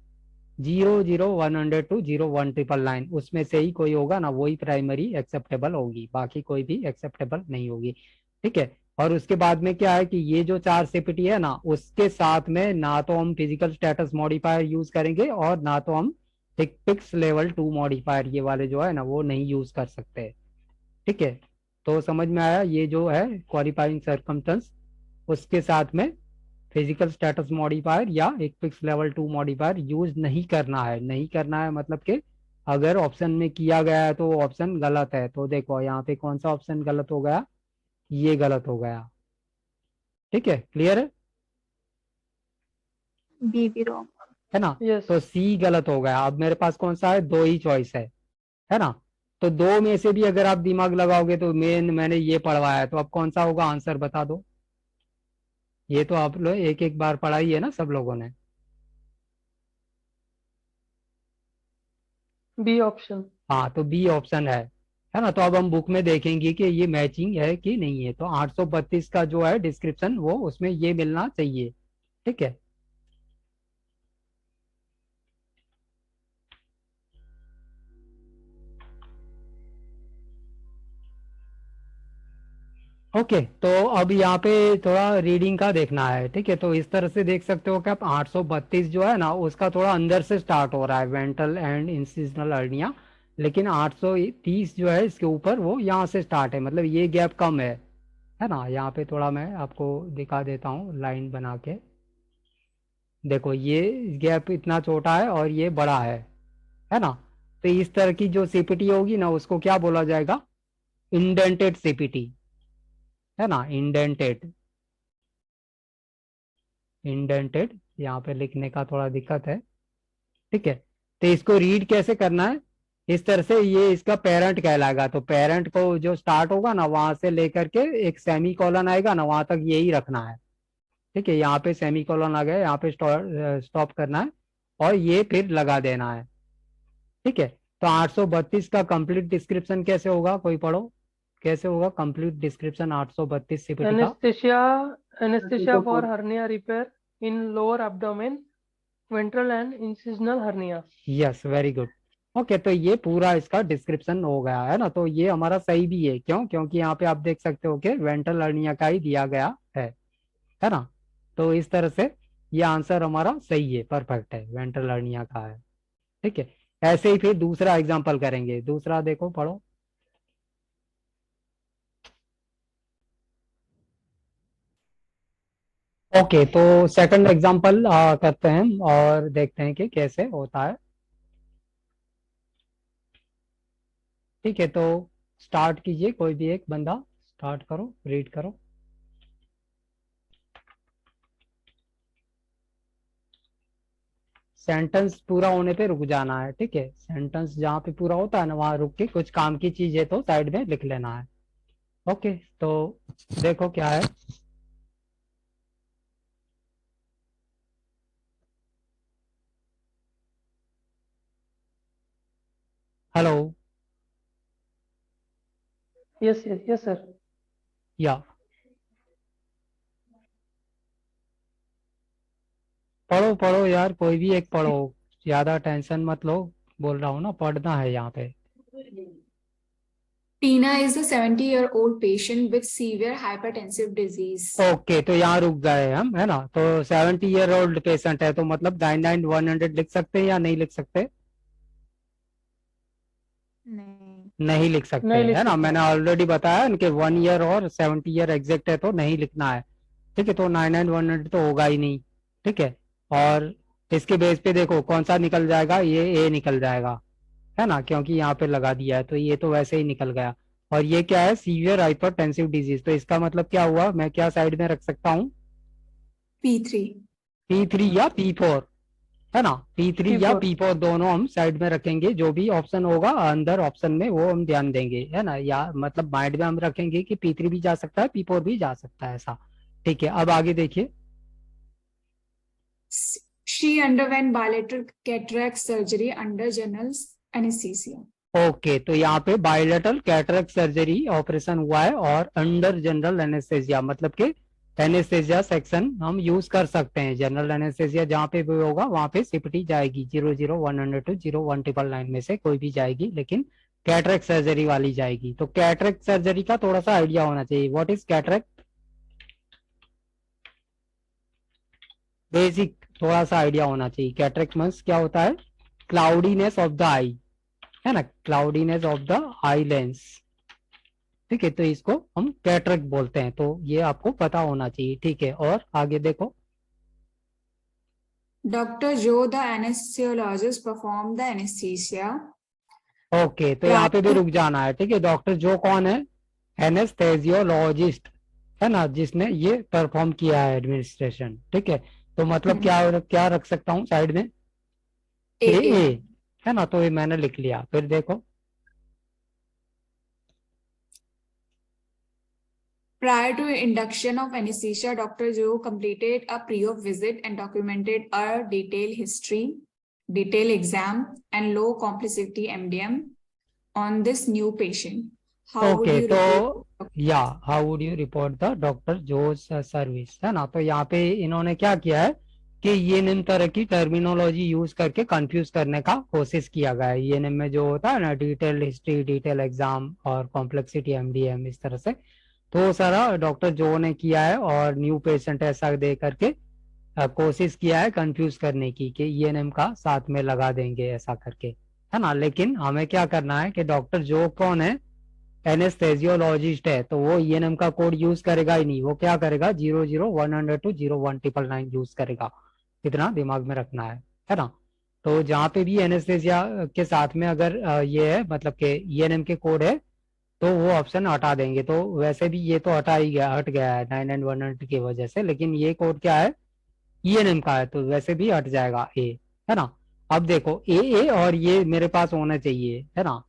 00100 to 01999, उसमें से ही कोई होगा ना, वही प्राइमरी एक्सेप्टेबल होगी, बाकी कोई भी एक्सेप्टेबल नहीं होगी, ठीक है। और उसके बाद में क्या है कि ये जो 4 सीपीटी है ना, उसके साथ में ना तो हम फिजिकल स्टेटस मॉडिफायर यूज करेंगे और ना तो हम हिक्पिक्स लेवल 2 मॉडिफायर, ये वाले जो है ना वो नहीं यूज कर सकते, ठीक है। तो समझ में आया, ये जो है क्वालिफाइंग सर्कमस्टेंस, उसके साथ में फिजिकल स्टेटस मॉडिफायर या एक फिक्स लेवल 2 मॉडिफायर यूज नहीं करना है, नहीं करना है मतलब कि अगर ऑप्शन में किया गया है तो ऑप्शन गलत है। तो देखो यहाँ पे कौन सा ऑप्शन गलत हो गया, ये गलत हो गया, ठीक है, क्लियर B भी wrong. है ना। Yes. तो C गलत हो गया। अब मेरे पास कौन सा है, दो ही चॉइस है ना। तो दो में से भी अगर आप दिमाग लगाओगे तो मैंने ये पढ़वाया है, तो अब कौन सा होगा, आंसर बता दो। ये तो आप लोग एक एक बार पढ़ाई है ना सब लोगों ने। B option. हाँ, तो बी ऑप्शन है ना। तो अब हम बुक में देखेंगे कि ये मैचिंग है कि नहीं है। तो 832 का जो है डिस्क्रिप्शन वो उसमें ये मिलना चाहिए, ठीक है। ओके, तो अब यहाँ पे थोड़ा रीडिंग का देखना है, ठीक है। तो इस तरह से देख सकते हो कि आप 832 जो है ना उसका थोड़ा अंदर से स्टार्ट हो रहा है, वेंट्रल एंड इंसिजनल हर्निया, लेकिन 830 जो है इसके ऊपर वो यहाँ से स्टार्ट है, मतलब ये गैप कम है ना। यहाँ पे थोड़ा मैं आपको दिखा देता हूँ लाइन बना के, देखो ये गैप इतना छोटा है और ये बड़ा है ना। तो इस तरह की जो सीपीटी होगी ना उसको क्या बोला जाएगा, इंडेंटेड सीपीटी, है ना। इंडेंटेड यहाँ पे लिखने का थोड़ा दिक्कत है, ठीक है। तो इसको रीड कैसे करना है, इस तरह से, ये इसका पेरेंट कहलाएगा। तो पेरेंट को जो स्टार्ट होगा ना वहां से लेकर के एक सेमी कॉलन आएगा ना वहां तक यही रखना है, ठीक है। यहाँ पे सेमी कॉलन आ गया, यहाँ पे स्टॉप करना है और ये फिर लगा देना है, ठीक है। तो 832 का कंप्लीट डिस्क्रिप्शन कैसे होगा, कोई पढ़ो, कैसे होगा कंप्लीट डिस्क्रिप्शन 832 सीपीटी का? Anesthesia for hernia repair in lower abdomen, ventral and incisional hernia. Yes, very good. Okay, तो ये पूरा इसका डिस्क्रिप्शन हो गया है ना, तो ये हमारा सही भी है, क्यों? क्योंकि यहाँ पे आप देख सकते हो कि वेंट्रल हर्निया का ही दिया गया है ना। तो इस तरह से ये आंसर हमारा सही है, परफेक्ट है, वेंट्रल हर्निया का है। ठीक है। ऐसे ही फिर दूसरा एग्जांपल करेंगे, दूसरा देखो, पढ़ो। ओके, तो सेकंड एग्जांपल करते हैं और देखते हैं कि कैसे होता है। ठीक है, तो स्टार्ट कीजिए, कोई भी एक बंदा स्टार्ट करो, रीड करो। सेंटेंस पूरा होने पे रुक जाना है, ठीक है। सेंटेंस जहाँ पे पूरा होता है ना, वहां रुक के कुछ काम की चीज है तो साइड में लिख लेना है। ओके, तो देखो क्या है। हेलो। Yes, sir. या पढ़ो पढ़ो यार, कोई भी एक पढ़ो, ज्यादा टेंशन मत लो, बोल रहा हूँ ना, पढ़ना है यहाँ पे। Tina is a 70-year-old patient with severe hypertensive disease. Okay, तो यहाँ रुक गए हम, है ना। तो 70 ईयर ओल्ड पेशेंट है, तो मतलब 99 100 लिख सकते हैं या नहीं लिख सकते? नहीं। नहीं लिख सकते, नहीं लिख है ना। सकते। मैंने ऑलरेडी बताया इनके 1 ईयर और 70 ईयर एग्जैक्ट है तो नहीं लिखना है। ठीक है, तो 99 100 तो होगा ही नहीं। ठीक है। और इसके बेस पे देखो कौन सा निकल जाएगा, ये ए निकल जाएगा, है ना, क्योंकि यहाँ पे लगा दिया है, तो ये तो वैसे ही निकल गया। और ये क्या है, सीवियर हाइपरटेंसिव डिजीज, तो इसका मतलब क्या हुआ, मैं क्या साइड में रख सकता हूँ? P3. P3 या P4, है ना। P3 या P4. P4 दोनों हम साइड में रखेंगे, जो भी ऑप्शन होगा अंदर ऑप्शन में वो हम ध्यान देंगे, है ना, या मतलब माइंड में हम रखेंगे कि P3 भी जा सकता है, P4 भी जा सकता है, ऐसा। ठीक है, अब आगे देखिए। She underwent bilateral cataract surgery under general anesthesia. Okay, तो यहाँ पे बायलेटरल कैटरेक्ट सर्जरी ऑपरेशन हुआ है और अंडर जनरल एनेस्थेसिया, मतलब कि एनेस्थेसिया सेक्शन हम यूज कर सकते हैं। जनरल एनेस्थेसिया जहाँ पे भी होगा वहां पे सीपीटी जाएगी, 00100 to 01999 में से कोई भी जाएगी, लेकिन कैटरेक्ट सर्जरी वाली जाएगी। तो कैटरेक्ट सर्जरी का थोड़ा सा आइडिया होना चाहिए, व्हाट इज कैटरेक्ट, बेसिक थोड़ा सा आइडिया होना चाहिए। कैटरेक्ट मींस क्या होता है, क्लाउडीनेस ऑफ द आई, है ना, cloudiness of the eye lens. ठीक है, तो इसको हम कैटरेक्ट बोलते हैं, तो ये आपको पता होना चाहिए। ठीक है, और आगे देखो। Dr. Joe, the anesthesiologist, performed the anesthesia. Okay, तो यहाँ पे भी रुक जाना है। ठीक है, डॉक्टर जो कौन है, एनेस्थेसियोलॉजिस्ट, है ना, जिसने ये परफॉर्म किया है एडमिनिस्ट्रेशन। ठीक है, तो मतलब क्या क्या रख सकता हूँ साइड में, ए, है ना, तो ये मैंने लिख लिया। फिर देखो, Prior to induction of anesthesia, Dr. Joe completed a pre-op visit and documented a detailed history, detailed exam, and low complexity MDM on this new patient. How would okay, you तो report? या how would you report the doctor whose service, है ना। तो यहाँ पे इन्होंने क्या किया है कि ईएनएम तरह की टर्मिनोलॉजी यूज करके कंफ्यूज करने का कोशिश किया गया है। ईएनएम में जो होता है ना, डिटेल हिस्ट्री, डिटेल एग्जाम और कॉम्प्लेक्सिटी एमडीएम, इस तरह से, तो वो सारा डॉक्टर जो ने किया है और न्यू पेशेंट ऐसा दे करके कोशिश किया है कंफ्यूज करने की कि ईएनएम का साथ में लगा देंगे ऐसा करके, है ना। लेकिन हमें क्या करना है कि डॉक्टर जो कौन है, एनेस्थेसियोलॉजिस्ट है, तो वो ईएनएम का कोड यूज करेगा ही नहीं, वो क्या करेगा, 00100 to 01999 यूज करेगा। इतना दिमाग में रखना है ना। तो जहाँ पे भी एनेस्थेसिया के साथ में अगर ये है, मतलब कि ईएनएम के कोड है, तो वो ऑप्शन हटा देंगे। तो वैसे भी ये तो हट गया है 99 100 की वजह से, लेकिन ये कोड क्या है, ईएनएम का है, तो वैसे भी हट जाएगा ए, है ना। अब देखो ए और ये मेरे पास होना चाहिए, है ना।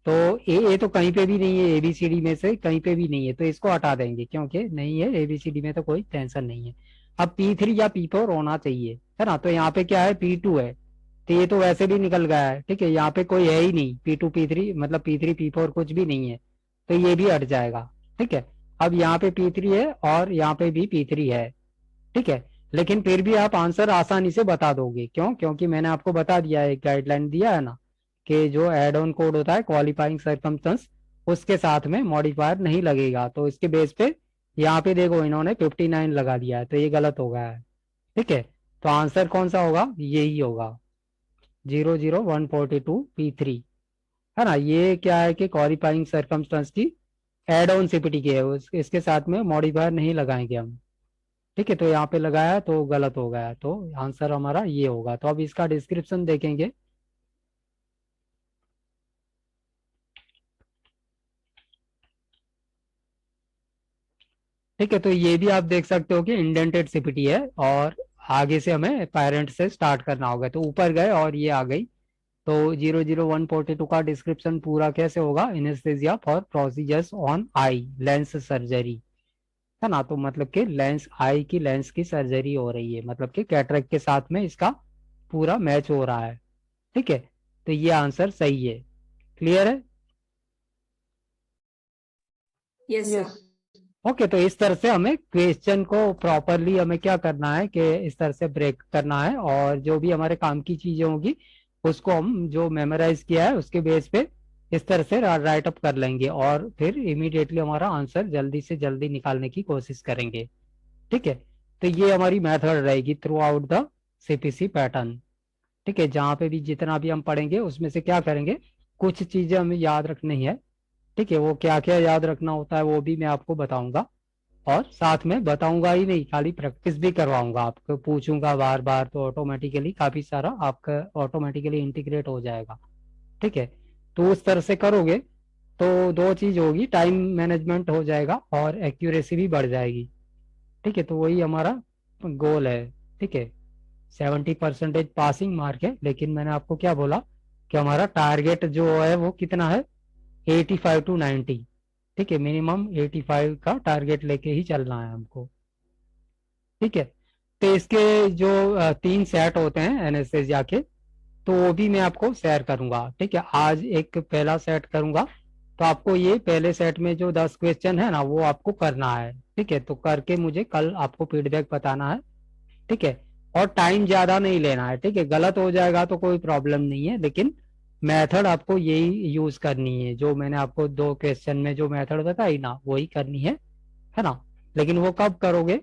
तो ए तो कहीं पे भी नहीं है, एबीसीडी में से कहीं पे भी नहीं है, तो इसको हटा देंगे क्योंकि नहीं है एबीसीडी में, तो कोई टेंशन नहीं है। अब P3 या P4 होना चाहिए, है ना। तो यहाँ पे क्या है, P2 है। तो ये तो वैसे भी निकल गया है, ठीक है, यहाँ पे कोई है ही नहीं, P2 P3 मतलब P3 P4 कुछ भी नहीं है, तो ये भी हट जाएगा, ठीक है। अब यहाँ पे P3 है और यहाँ पे भी P3 है, ठीक है। लेकिन फिर भी आप आंसर आसानी से बता दोगे, क्यों? क्योंकि मैंने आपको बता दिया है, एक गाइडलाइन दिया है ना, कि जो एड ऑन कोड होता है क्वालिफाइंग सर्कमस्टेंस, उसके साथ में मॉडिफायर नहीं लगेगा। तो इसके बेस पे यहाँ पे देखो इन्होंने 59 लगा दिया है, तो ये गलत हो गया है, ठीक है। तो आंसर कौन सा होगा? यही होगा 00142 P3, है ना। ये क्या है कि क्वालिफाइंग सर्कमस्टेंस की एड ऑन सीपीटी की है, इसके साथ में मॉडिफायर नहीं लगाएंगे हम, ठीक है। तो यहाँ पे लगाया तो गलत हो गया, तो आंसर हमारा ये होगा। तो अब इसका डिस्क्रिप्शन देखेंगे। ठीक है, तो ये भी आप देख सकते हो कि इंडेंटेड सीपीटी है, और आगे से हमें पेरेंट से स्टार्ट करना होगा। तो ऊपर गए और ये आ गई। तो 00142 का डिस्क्रिप्शन पूरा कैसे होगा? Anaesthesia for procedures on eye lens surgery, है ना। तो मतलब कि लेंस, आई की लेंस की सर्जरी हो रही है, मतलब कि कैटरेक्ट के साथ में इसका पूरा मैच हो रहा है, ठीक है। तो ये आंसर सही है। क्लियर है? Yes, sir. Yes. ओके, तो इस तरह से हमें क्वेश्चन को प्रॉपरली हमें क्या करना है कि इस तरह से ब्रेक करना है, और जो भी हमारे काम की चीजें होंगी उसको हम जो मेमोराइज किया है उसके बेस पे इस तरह से राइट अप कर लेंगे, और फिर इमीडिएटली हमारा आंसर जल्दी से जल्दी निकालने की कोशिश करेंगे, ठीक है। तो ये हमारी मेथड रहेगी through out the CPC pattern, ठीक है। जहाँ पे भी जितना भी हम पढ़ेंगे उसमें से क्या करेंगे, कुछ चीजें हमें याद रखनी है, ठीक है। वो क्या क्या याद रखना होता है वो भी मैं आपको बताऊंगा, और साथ में बताऊंगा ही नहीं, खाली प्रैक्टिस भी करवाऊंगा, आपको पूछूंगा बार बार, तो ऑटोमेटिकली काफी सारा आपका ऑटोमेटिकली इंटीग्रेट हो जाएगा, ठीक है। तो उस तरह से करोगे तो दो चीज होगी, टाइम मैनेजमेंट हो जाएगा और एक्यूरेसी भी बढ़ जाएगी, ठीक है। तो वही हमारा गोल है, ठीक है। 70% पासिंग मार्क है, लेकिन मैंने आपको क्या बोला कि हमारा टारगेट जो है वो कितना है, 85 to 90, ठीक है। मिनिमम 85 का टारगेट लेके ही चलना है हमको, ठीक है। तो इसके जो 3 सेट होते हैं एनेस्थेसिया के, तो वो भी मैं आपको शेयर करूंगा, ठीक है। आज एक पहला सेट करूंगा, तो आपको ये पहले सेट में जो 10 क्वेश्चन है ना वो आपको करना है, ठीक है। तो करके मुझे कल आपको फीडबैक बताना है, ठीक है। और टाइम ज्यादा नहीं लेना है, ठीक है। गलत हो जाएगा तो कोई प्रॉब्लम नहीं है, लेकिन मेथड आपको यही यूज करनी है, जो मैंने आपको 2 क्वेश्चन में जो मेथड बताई ना वही करनी है ना। लेकिन वो कब करोगे?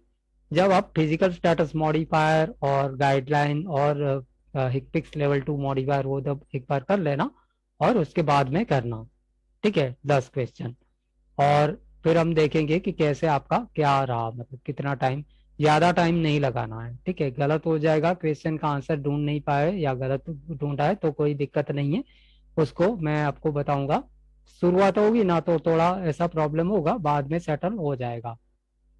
जब आप फिजिकल स्टेटस मॉडिफायर और गाइडलाइन और हिक्पिक्स लेवल 2 मॉडिफायर वो जब एक बार कर लेना, और उसके बाद में करना, ठीक है, 10 क्वेश्चन। और फिर हम देखेंगे कि कैसे आपका क्या रहा, मतलब कितना टाइम, ज्यादा टाइम नहीं लगाना है, ठीक है। गलत हो जाएगा, क्वेश्चन का आंसर ढूंढ नहीं पाए या गलत ढूंढा है तो कोई दिक्कत नहीं है, उसको मैं आपको बताऊंगा। शुरुआत होगी ना तो थोड़ा ऐसा प्रॉब्लम होगा, बाद में सेटल हो जाएगा।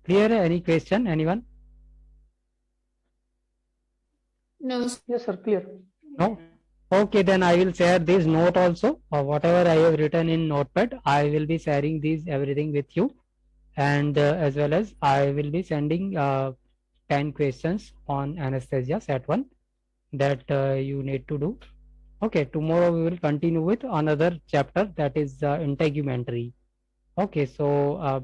क्लियर है? Any question anyone? No, sir. Yes, sir. Clear. No? Okay, then I will share this note also, or whatever I have written in notepad, I will be sharing these everything with you, and as well as I will be sending 10 questions on anesthesia set 1 that you need to do. Okay, tomorrow we will continue with another chapter, that is integumentary. Okay, so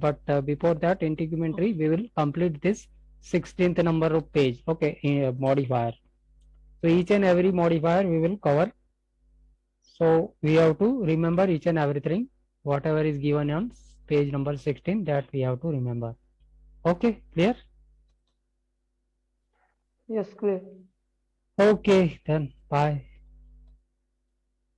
but before that integumentary we will complete this 16th number of page, okay, modifier. So each and every modifier we will cover. So we have to remember each and everything, whatever is given on page number 16, that we have to remember. Okay, clear? Yes, clear. Okay, then bye.